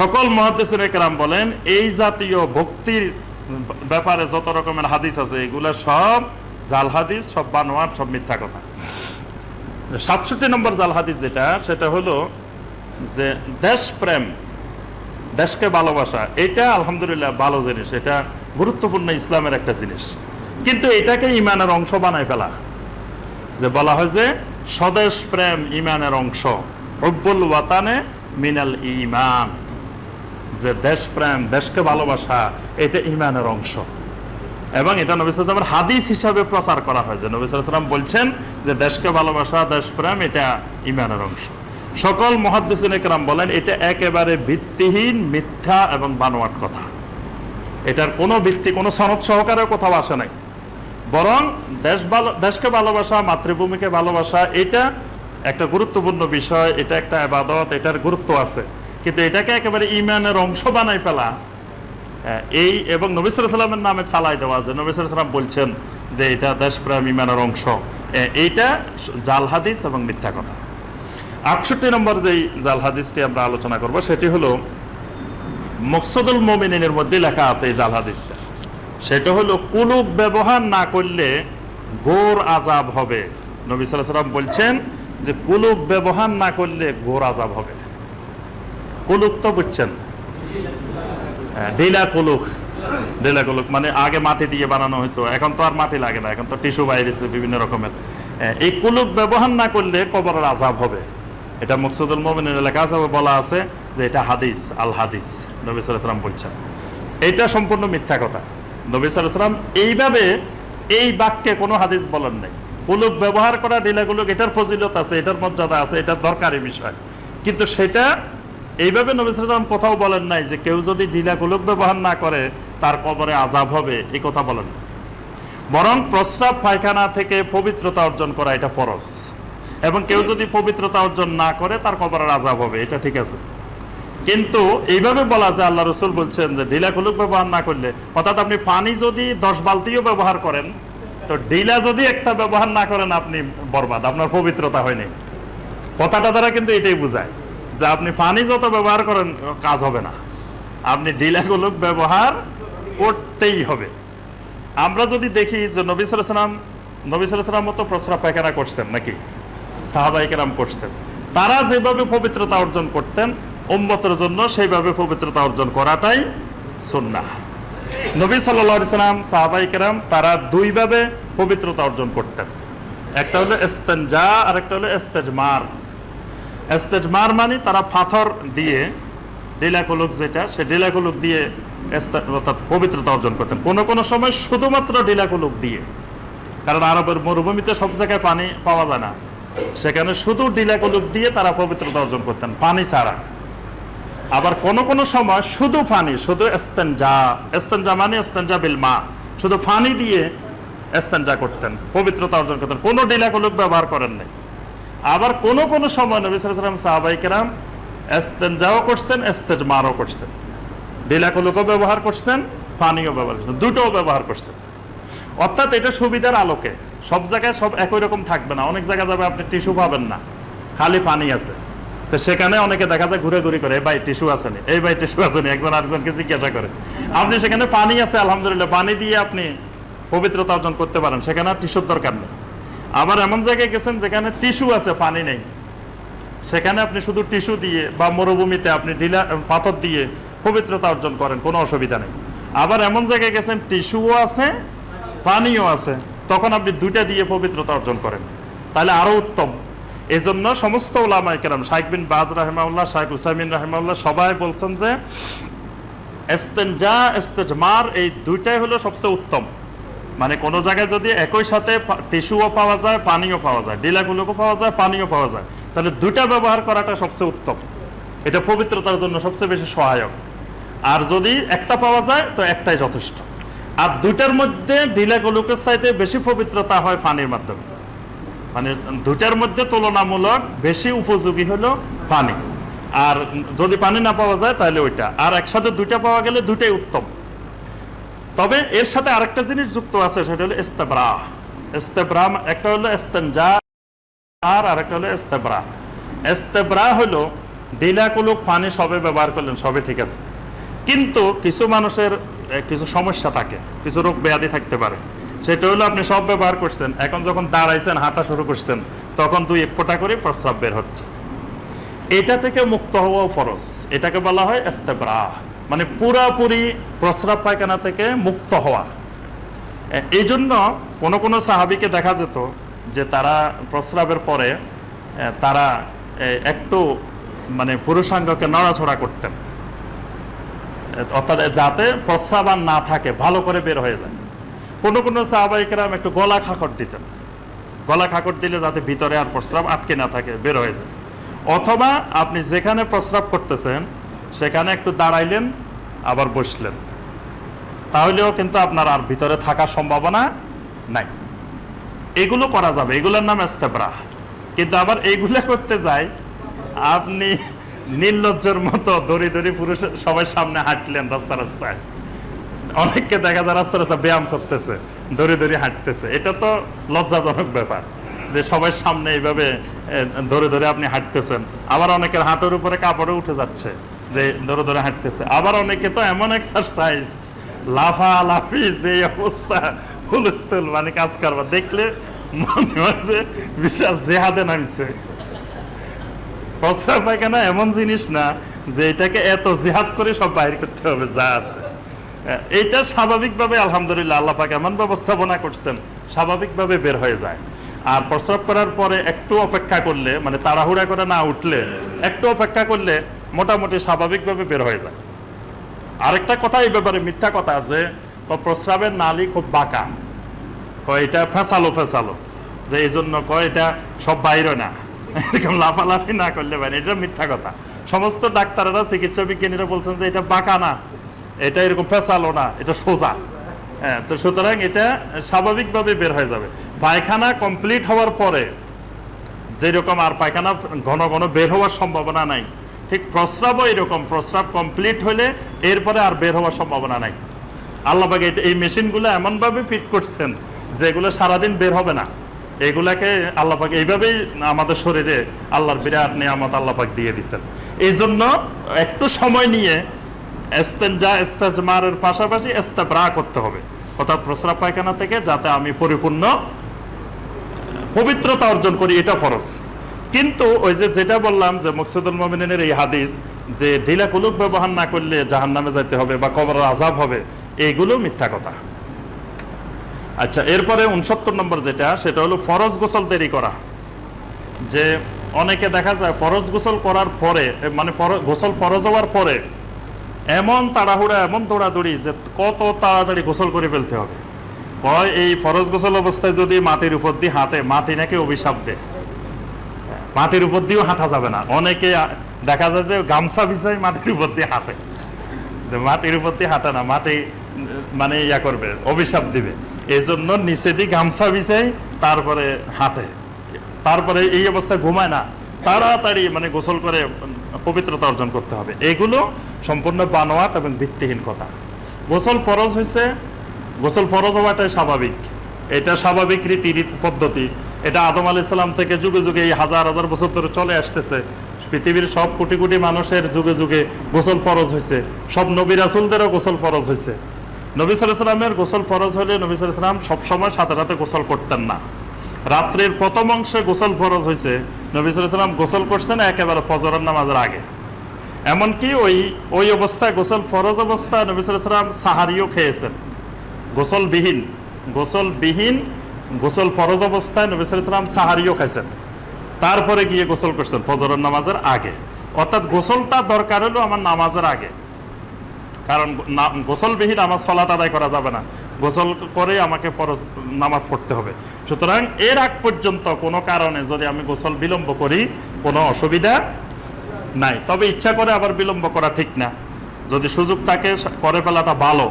সকল মুহাদ্দিসিনে কেরাম বলেন, এই জাতীয় ভক্তির ব্যাপারে যত রকমের হাদিস আছে, এগুলো সব জাল হাদিস, সব বানোয়াট, সব মিথ্যা কথা। 67 নম্বর জাল হাদিস যেটা, সেটা হলো যে দেশপ্রেম, দেশকে ভালোবাসা। এটা আলহামদুলিল্লাহ ভালো জিনিস, এটা গুরুত্বপূর্ণ ইসলামের একটা জিনিস। কিন্তু এটাকে ইমানের অংশ বানায় ফেলা, যে বলা হয় যে স্বদেশ প্রেম ইমানের অংশ, হুব্বুল ওয়াতানে মিনাল ঈমান, যে দেশপ্রেম, দেশকে ভালোবাসা, এটা ইমানের অংশ। এবং এটা নবী সাল্লাল্লাহু আলাইহি ওয়াসাল্লামের হাদিস হিসাবে প্রচার করা হয়, যে নবী সাল্লাল্লাহু আলাইহি ওয়াসাল্লাম বলছেন যে দেশকে ভালোবাসা, দেশপ্রেম, এটা ইমানের অংশ। সকল মুহাদ্দিসিনে কেরাম বলেন এটা একেবারে ভিত্তিহীন, মিথ্যা এবং বানোয়াট কথা। এটার কোনো ভিত্তি, কোনো সনদ সহকারে কোথাও আসে নাই। বরং দেশকে ভালোবাসা, মাতৃভূমিকে ভালোবাসা, এটা একটা গুরুত্বপূর্ণ বিষয়, এটা একটা ইবাদত, এটার গুরুত্ব আছে। কিন্তু এটাকে একেবারে ইমানের অংশ বানাই ফেলা, এই এবং নবী সাল্লাল্লাহু আলাইহি ওয়াসাল্লামের নামে চালাই দেওয়া, যে নবী সাল্লাল্লাহু আলাইহি ওয়াসাল্লাম বলছেন যে এটা দেশপ্রেম ইমানের অংশ, এইটা জাল হাদিস এবং মিথ্যা কথা। 68 নম্বর যেই জাল হাদিসটি আমরা আলোচনা করব, সেটি হলো মকসুদুল মুমিনিনের মধ্যে লেখা আছে এই জাল হাদিসটা। সেটা হলো কুলুক ব্যবহার না করলে ঘোর আযাব হবে। নবী সাল্লাল্লাহু আলাইহি ওয়াসাল্লাম বলছেন যে কুলুক ব্যবহার না করলে ঘোর আযাব হবে। কুলুক তো বুঝছেন, ঢিলা কুলুক। ঢিলা কুলুক মানে আগে মাটি দিয়ে বানানো হতো, এখন তো আর মাটি লাগে না, এখন তো টিস্যু বাইরেছে বিভিন্ন রকমের। এই কুলুক ব্যবহার না করলে কবরের আযাব হবে। এটা মকসুদুল মুমিনের লেখা আছে, বলা আছে যে এটা হাদিস, আল হাদিস, নবী সাল্লাল্লাহু আলাইহি ওয়াসাল্লাম বলছেন। এটা সম্পূর্ণ মিথ্যা কথা। নবী সাল্লাল্লাহু আলাইহি ওয়াসাল্লাম এইভাবে এই বাক্যে কোনো হাদিস বলেন নাই। কুলুক ব্যবহার করা, ঢিলাগুলুক, এটার ফজিলত আছে, এটার মর্যাদা আছে, এটার দরকারি বিষয়। কিন্তু সেটা এইভাবে নবী সাল্লাল্লাহু আলাইহি ওয়াসাল্লাম কোথাও বলেন নাই যে কেউ যদি ঢিলাগুলুক ব্যবহার না করে তার কবরে আযাব হবে, এই কথা বলেন না। বরং প্রস্রাব পায়খানা থেকে পবিত্রতা অর্জন করা এটা ফরজ, এবং কেউ যদি পবিত্রতা অর্জন না করে তার কবরের আযাব হবে, এটা ঠিক আছে। কিন্তু এইভাবে বলা যায়, আল্লাহ রাসূল বলছেন যে ঢিলা কুলুক ব্যবহার না করলে, অর্থাৎ আপনি পানি যদি 10 বালতিও ব্যবহার করেন, তো ঢিলা যদি একটা ব্যবহার না করেন আপনি বরবাদ, আপনার পবিত্রতা হয়নি। কথাটা দ্বারা কিন্তু এটাই বোঝায় যে আপনি পানি যত ব্যবহার করেন কাজ হবে না, আপনি ঢিলা কুলুক ব্যবহার করতেই হবে। আমরা যদি দেখি যে নবী সাল্লাল্লাহু আলাইহি ওয়াসাল্লাম মতো প্রস্রাব পায়খানা করছেন নাকি? সাহাবায়ে কেরাম করছেন। তারা যেভাবে পবিত্রতা অর্জন করতেন উম্মতের জন্য সেইভাবে পবিত্রতা অর্জন করাটাই সুন্নাহ। নবী সাল্লাল্লাহু আলাইহি সাল্লাম, সাহাবায়ে কেরাম তারা দুইভাবে পবিত্রতা অর্জন করতেন। একটা হলো ইস্তেনজা আর একটা হলো ইস্তেজমার। ইস্তেজমার মানে তারা পাথর দিয়ে ডিলাকুলুক, যেটা সে ডিলাকুলুক দিয়ে অর্থাৎ পবিত্রতা অর্জন করতেন। কোনো কোনো সময় শুধুমাত্র ডিলাকুলুক দিয়ে, কারণ আরবের মরুভূমিতে সব জায়গায় পানি পাওয়া যায় না, সেখানে শুধু ডিলাকুলুক দিয়ে তারা পবিত্রতা অর্জন করতেন, পানি ছাড়া। আবার কোনো কোনো সময় শুধু পানি, শুধু ইস্তেনজা, ইস্তেনজা মানে ইস্তেনজা বিল মা, শুধু পানি দিয়ে ইস্তেনজা করতেন, পবিত্রতা অর্জন করতেন, কোনো ডিলাকুলুক ব্যবহার করেন নাই। আবার কোনো কোনো সময় নবী সাল্লাল্লাহু আলাইহি ওয়াসাল্লাম, সাহাবায়ে কেরাম ইস্তেনজাও করছেন, ইস্তেজমারও করছেন, ডিলাকুলুকও ব্যবহার করছেন, পানিও ব্যবহার করছেন, দুটোও ব্যবহার করছেন। অর্থাৎ এটা সুবিধার আলোকে, সব জায়গায় সব একই রকম থাকবে না। অনেক জায়গায় যাবে আপনি টিস্যু পাবেন না, খালি পানি আছে, তো সেখানে অনেকে দেখা যায় ঘুরে ঘুরে করে, এই ভাই টিস্যু আসেনি, এই ভাই টিস্যু আসেনি, একজন আরেকজনকে জিজ্ঞাসা করে। আপনি সেখানে পানি আছে, আলহামদুলিল্লাহ, পানি দিয়ে আপনি পবিত্রতা অর্জন করতে পারেন, সেখানে আর টিস্যুর দরকার নেই। আবার এমন জায়গায় গেছেন যেখানে টিস্যু আছে, পানি নেই, সেখানে আপনি শুধু টিস্যু দিয়ে বা মরুভূমিতে আপনি পাথর দিয়ে পবিত্রতা অর্জন করেন, কোনো অসুবিধা নেই। আবার এমন জায়গায় গেছেন টিস্যুও আছে, পানিও আছে, তখন আপনি দুইটা দিয়ে পবিত্রতা অর্জন করেন, তাহলে আরো উত্তম। এই জন্য সমস্ত উলামায়ে কেরাম, শাইখ বিন বাজ রাহিমাহুল্লাহ, শাইখ উসাইমিন রাহিমাহুল্লাহ সবাই বলছেন যে ইস্তেনজা, ইস্তেজমার এই দুইটাই হলো সবচেয়ে উত্তম। মানে কোনো জায়গায় যদি একই সাথে টিস্যুও পাওয়া যায়, পানিও পাওয়া যায়, ডিলাগুলোকে পাওয়া যায়, পানিও পাওয়া যায়, তাহলে দুইটা ব্যবহার করাটা সবচেয়ে উত্তম, এটা পবিত্রতার জন্য সবচেয়ে বেশি সহায়ক। আর যদি একটা পাওয়া যায় তো একটাই যথেষ্ট। আর দুইটার মধ্যে ডিলাগুলোকের চাইতে বেশি পবিত্রতা হয় পানির মাধ্যমে, মানে দুইটার মধ্যে তুলনামূলক বেশি উপযোগী হলো পানি। আর যদি পানি না পাওয়া যায় তাহলে ওইটা, আর একসাথে দুইটা পাওয়া গেলে দুইটাই উত্তম। তবে এর সাথে আরেকটা জিনিস যুক্ত আছে, সেটা হলো ইস্তেবরা। ইস্তেবরা একটা হলো ইস্তেনজা আর আরেকটা হলো ইস্তেবরা। ইস্তেবরা হলো ডিলাকুলুক, পানি সবে ব্যবহার করলেন, সবে ঠিক আছে, কিন্তু কিছু মানুষের কিছু সমস্যা থাকে, কিছু রোগ ব্যাধি থাকতে পারে, সেটা হলো আপনি সব ব্যবহার করছেন, এখন যখন দাঁড়াইছেন, হাঁটা শুরু করছেন, তখন দুই এক ফোঁটা করে প্রস্রাব বের হচ্ছে, এটা থেকে মুক্ত হওয়াও ফরজ। এটাকে বলা হয় ইস্তেবরা, মানে পুরাপুরি প্রস্রাব পায়খানা থেকে মুক্ত হওয়া। এই জন্য কোনো কোনো সাহাবীকে দেখা যেত যে তারা প্রস্রাবের পরে তারা একটু মানে পুরুষাঙ্গকে নড়াছড়া করতেন, অর্থাৎ যাতে প্রস্রাব আর না থাকে, ভালো করে বের হয়ে যায়। কোনো কোনো সাহাবায়ে কেরাম একটু গলা খাকড় দিতেন, গলা খাকড় দিলে যাতে ভিতরে আর প্রস্রাব আটকে না থাকে, বের হয়ে যায়। অথবা আপনি যেখানে প্রস্রাব করতেছেন সেখানে একটু দাঁড়াইলেন, আবার বসলেন, তাহলেও কিন্তু আপনার আর ভিতরে থাকার সম্ভাবনা নাই। এগুলো করা যাবে, এগুলোর নাম ইস্তেবরা। কিন্তু আবার এইগুলো করতে যাই আপনি নির্লজ্জের মতো দড়ি দড়ি পুরুষ সবাই সামনে হাঁটলেন রাস্তা রাস্তায়, অনেককে দেখা যায় রাস্তা রাস্তা ব্যায়াম করতেছে, দড়ি দড়ি হাঁটতেছে, এটা তো লজ্জাজনক ব্যাপার যে সবাই সামনে এইভাবে ধরে ধরে আপনি হাঁটতেছেন। আবার অনেকের হাঁটুর উপরে কাপড়ে উঠে যাচ্ছে যে ধরে ধরে হাঁটতেছে। আবার অনেকে তো এমন এক্সারসাইজ, লাফালাফি, যে অবস্থা, হুলস্থুল, মানে কাজ করবা দেখলে মনে হয় যে বিশাল জেহাদে নামছে। প্রস্রাব পায়খানা এমন জিনিস না যে এটাকে এত জেহাদ করে সব বাইর করতে হবে যা আছে। এইটা স্বাভাবিকভাবে আলহামদুলিল্লাহ আল্লাহ পাক এমন ব্যবস্থাপনা করছেন, স্বাভাবিকভাবে বের হয়ে যায়। আর প্রস্রাব করার পরে একটু অপেক্ষা করলে, মানে তাড়াহুড়া করে না উঠলে, একটু অপেক্ষা করলে মোটামুটি স্বাভাবিকভাবে বের হয়ে যায়। আরেকটা কথা এই ব্যাপারে মিথ্যা কথা আছে, প্রস্রাবের নালী খুব বাঁকা, এটা ফেসালো ফেসালো, যে এই জন্য কয় এটা সব বাইরে না, এরকম লাফালাফি না করলে বাইরে, এটা মিথ্যা কথা। সমস্ত ডাক্তারেরা, চিকিৎসা বিজ্ঞানীরা বলছেন যে এটা বাঁকা না, এটা এরকম ফেসালো না, এটা সোজা। হ্যাঁ, তো সুতরাং এটা স্বাভাবিকভাবে বের হয়ে যাবে। পায়খানা কমপ্লিট হওয়ার পরে যেরকম আর পায়খানা ঘন ঘন বের হওয়ার সম্ভাবনা নাই, ঠিক প্রস্রাবও এরকম, প্রস্রাব কমপ্লিট হলে এরপরে আর বের হওয়ার সম্ভাবনা নাই। আল্লাহ পাক এই মেশিনগুলো এমনভাবে ফিট করছেন যেগুলো সারাদিন বের হবে না। এগুলাকে আল্লাহ পাক এইভাবেই আমাদের শরীরে আল্লাহর বিরাট নিয়ামত আল্লাহ পাক দিয়ে দিচ্ছেন। এই জন্য একটু সময় নিয়ে ইস্তেনজা, ইস্তেজমারের পাশাপাশি ইস্তেবরা করতে হবে, অর্থাৎ প্রস্রাব পায়খানা থেকে যাতে আমি পরিপূর্ণ পবিত্রতা অর্জন করি, এটা ফরজ। কিন্তু ওই যেটা বললাম যে মকসুদুল মুমিনিনের এই হাদিস যে ঢিলা কুলুপ ব্যবহার না করলে জাহান্নামে যেতে হবে বা কবরের আযাব হবে, এইগুলো মিথ্যা কথা। আচ্ছা, এরপরে 69 নম্বর যেটা, সেটা হলো ফরজ গোসল দেরি করা। যে অনেকে দেখা যায় ফরজ গোসল করার পরে, মানে গোসল ফরজ হওয়ার পরে এমন তাড়াহুড়া, এমন দৌড়াদৌড়ি যে কত তাড়াতাড়ি গোসল করে ফেলতে হবে। কয় এই ফরজ গোসল অবস্থায় যদি মাটির উপর দিয়ে হাঁটে, মাটি নাকি অভিশাপ দেয়, মাটির উপর দিয়েও হাঁটা যাবে না। অনেকে দেখা যায় যে গামছা ভিজাই মাটির উপর দিয়ে হাঁটে, মাটির উপর দিয়ে হাঁটে না, মাটি মানে ইয়া করবে, অভিশাপ দিবে, এই জন্য নিচে দিয়ে গামছা ভিজাই তারপরে হাঁটে, তারপরে এই অবস্থায় ঘুমায় না, তাড়াতাড়ি মানে গোসল করে পবিত্রতা অর্জন করতে হবে। এগুলো সম্পূর্ণ বানোয়াট এবং ভিত্তিহীন কথা। গোসল ফরজ হয়েছে, গোসল ফরজ হওয়াটাই স্বাভাবিক, এটা স্বাভাবিক রীতি পদ্ধতি। এটা আদম আলাইহিস সালাম থেকে যুগে যুগে এই হাজার হাজার বছর ধরে চলে আসতেছে। পৃথিবীর সব কোটি কোটি মানুষের যুগে যুগে গোসল ফরজ হয়েছে, সব নবী রাসূলদেরও গোসল ফরজ হয়েছে। নবী সাল্লাল্লাহু আলাইহি ওয়াসাল্লামের গোসল ফরজ হলে নবী সাল্লাল্লাহু আলাইহি ওয়াসাল্লাম সবসময় সাথে সাথে গোসল করতেন না। রাত্রির প্রথম অংশে গোসল ফরজ হয়েছে, নবী সাল্লাল্লাহু আলাইহি ওয়াসাল্লাম গোসল করছেন একেবারে ফজরের নামাজের আগে। এমনকি ওই অবস্থায়, গোসল ফরজ অবস্থায় নবী সাল্লাল্লাহু আলাইহি ওয়াসাল্লাম সাহারিও খেয়েছেন। গোসলবিহীন গোসল ফরজ অবস্থায় নবী সাল্লাল্লাহু আলাইহি ওয়াসাল্লাম সাহারিও খাইছেন, তারপরে গিয়ে গোসল করছেন ফজরের নামাজের আগে। অর্থাৎ গোসলটা দরকার হলো আমার নামাজের আগে, কারণ গোসলবিহীন আমার সালাত আদায় করা যাবে না, গোসল করে আমাকে ফরজ নামাজ পড়তে হবে। সুতরাং এর আগ পর্যন্ত কোনো কারণে যদি আমি গোসল বিলম্ব করি, কোনো অসুবিধা নাই। তবে ইচ্ছা করে আবার বিলম্ব করা ঠিক না, যদি সুযোগ থাকে করে ফেলাটা ভালো।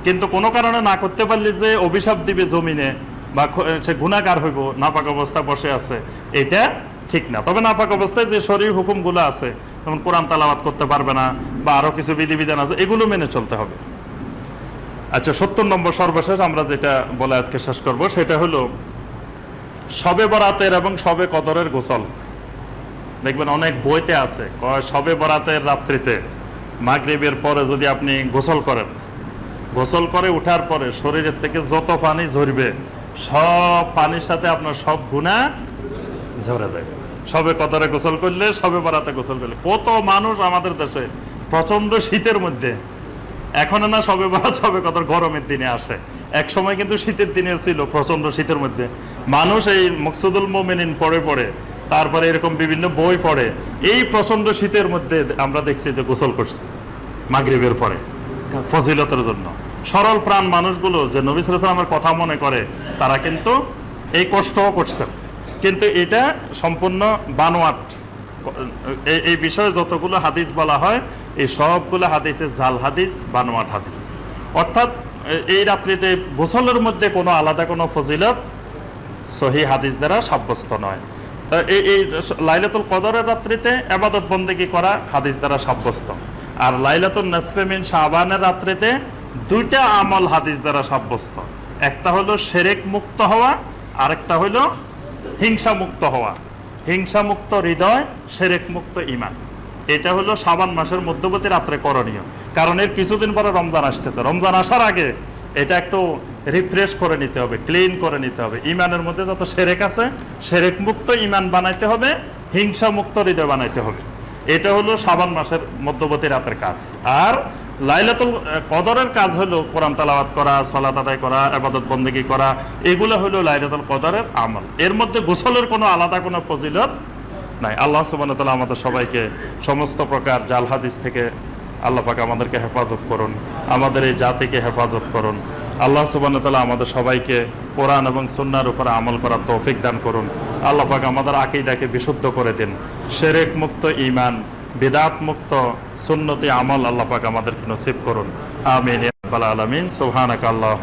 কিন্তু কোনো কারণে না করতে পারলে যে অভিশাপ দিবে জমিনে বা সে গুনাহগার হইব, নাপাক অবস্থায় বসে আছে, এটা ঠিক না। তবে নাপাক অবস্থায় যে শরীর হুকুমগুলো আছে, যেমন কোরআন তেলাওয়াত করতে পারবে না বা আরো কিছু বিধিবিধান আছে, এগুলো মেনে চলতে হবে। আচ্ছা, 70 নম্বর সর্বশেষ আমরা যেটা বলে আজকে শেষ করব, সেটা হলো শবে বরাতের এবং শবে কদরের গোসল। দেখবেন অনেক বইতে আছে, শবে বরাতের রাত্রিতে মাগরিবের পরে যদি আপনি গোসল করেন, গোসল করে উঠার পরে শরীরের থেকে যত পানি ঝরবে, সব পানির সাথে আপনার সব গুনাহ ঝরে যাবে। শবে কদরে গোসল করলে, শবে বরাতে গোসল করলে। কত মানুষ আমাদের দেশে প্রচন্ড শীতের মধ্যে, এখন না শবে বরাত শবে কদর গরমের দিনে আসে, এক সময় কিন্তু শীতের দিনে ছিল, প্রচন্ড শীতের মধ্যে মানুষ এই মকসুদুল মুমিনিন পড়ে তারপরে এরকম বিভিন্ন বই পড়ে, এই প্রচন্ড শীতের মধ্যে আমরা দেখছি যে গোসল করছে মাগরিবের পরে ফজিলতের জন্য। সরল প্রাণ মানুষগুলো যে নবী সাল্লাল্লাহু আলাইহি ওয়াসাল্লামের কথা মনে করে, তারা কিন্তু এই কষ্টও করছেন। কিন্তু এটা সম্পূর্ণ বানোয়াট। এই বিষয়ে যতগুলো হাদিস বলা হয়, এই সবগুলো হাদিসের জাল হাদিস, বানোয়াট হাদিস। অর্থাৎ এই রাত্রিতে গোসলের মধ্যে কোনো আলাদা কোনো ফজিলত সহিহ হাদিস দ্বারা সাব্যস্ত নয়। তা এই লাইলাতুল কদরের রাত্রিতে ইবাদত বন্দেগী করা হাদিস দ্বারা সাব্যস্ত। আর লাইলাতুল নিসফে মিন শাবানের রাত্রিতে দুইটা আমল হাদিস দ্বারা সাব্যস্ত। একটা হলো শিরক মুক্ত হওয়া, আরেকটা হলো হিংসা মুক্ত হওয়া। হিংসা মুক্ত হৃদয়, শিরক মুক্ত ঈমান। এটা হলো শাবান মাসের মধ্যবর্তী রাত্রে করণীয়। কারণ এর কিছুদিন পরে রমজান আসতেছে, রমজান আসার আগে এটা একটু রিফ্রেশ করে নিতে হবে, ক্লিন করে নিতে হবে। ঈমানের মধ্যে যত শিরক আছে, শিরক মুক্ত ঈমান বানাইতে হবে, হিংসা মুক্ত হৃদয় বানাইতে হবে। এটা হলো শাবান মাসের মধ্যবর্তী রাতের কাজ। আর লাইলাতুল কদরের কাজ হলো কোরআন তেলাওয়াত করা, সালাত আদায় করা, ইবাদত বন্দেগী করা, এগুলো হলো লাইলাতুল কদরের আমল। এর মধ্যে গোসলের কোনো আলাদা কোনো ফজিলত নাই। আল্লাহ সুবহানাহু ওয়া তাআলা আমাদের সবাইকে সমস্ত প্রকার জাল হাদিস থেকে আল্লাহ পাক আমাদেরকে হেফাজত করুন, আমাদের এই জাতিকে হেফাজত করুন। আল্লাহ সুবহানাহু ওয়া তাআলা আমাদের সবাইকে কোরআন এবং সুন্নাহর উপরে আমল করার তৌফিক দান করুন। আল্লাহ পাক আমাদের আকীদাকে বিশুদ্ধ করে দিন। শিরক মুক্ত ঈমান, বিদআত মুক্ত সুন্নতি আমল আল্লাহ পাক আমাদেরকে নসিব করুন। আমিন ইয়া রাব্বাল আলামিন। সুবহানাকা আল্লাহ।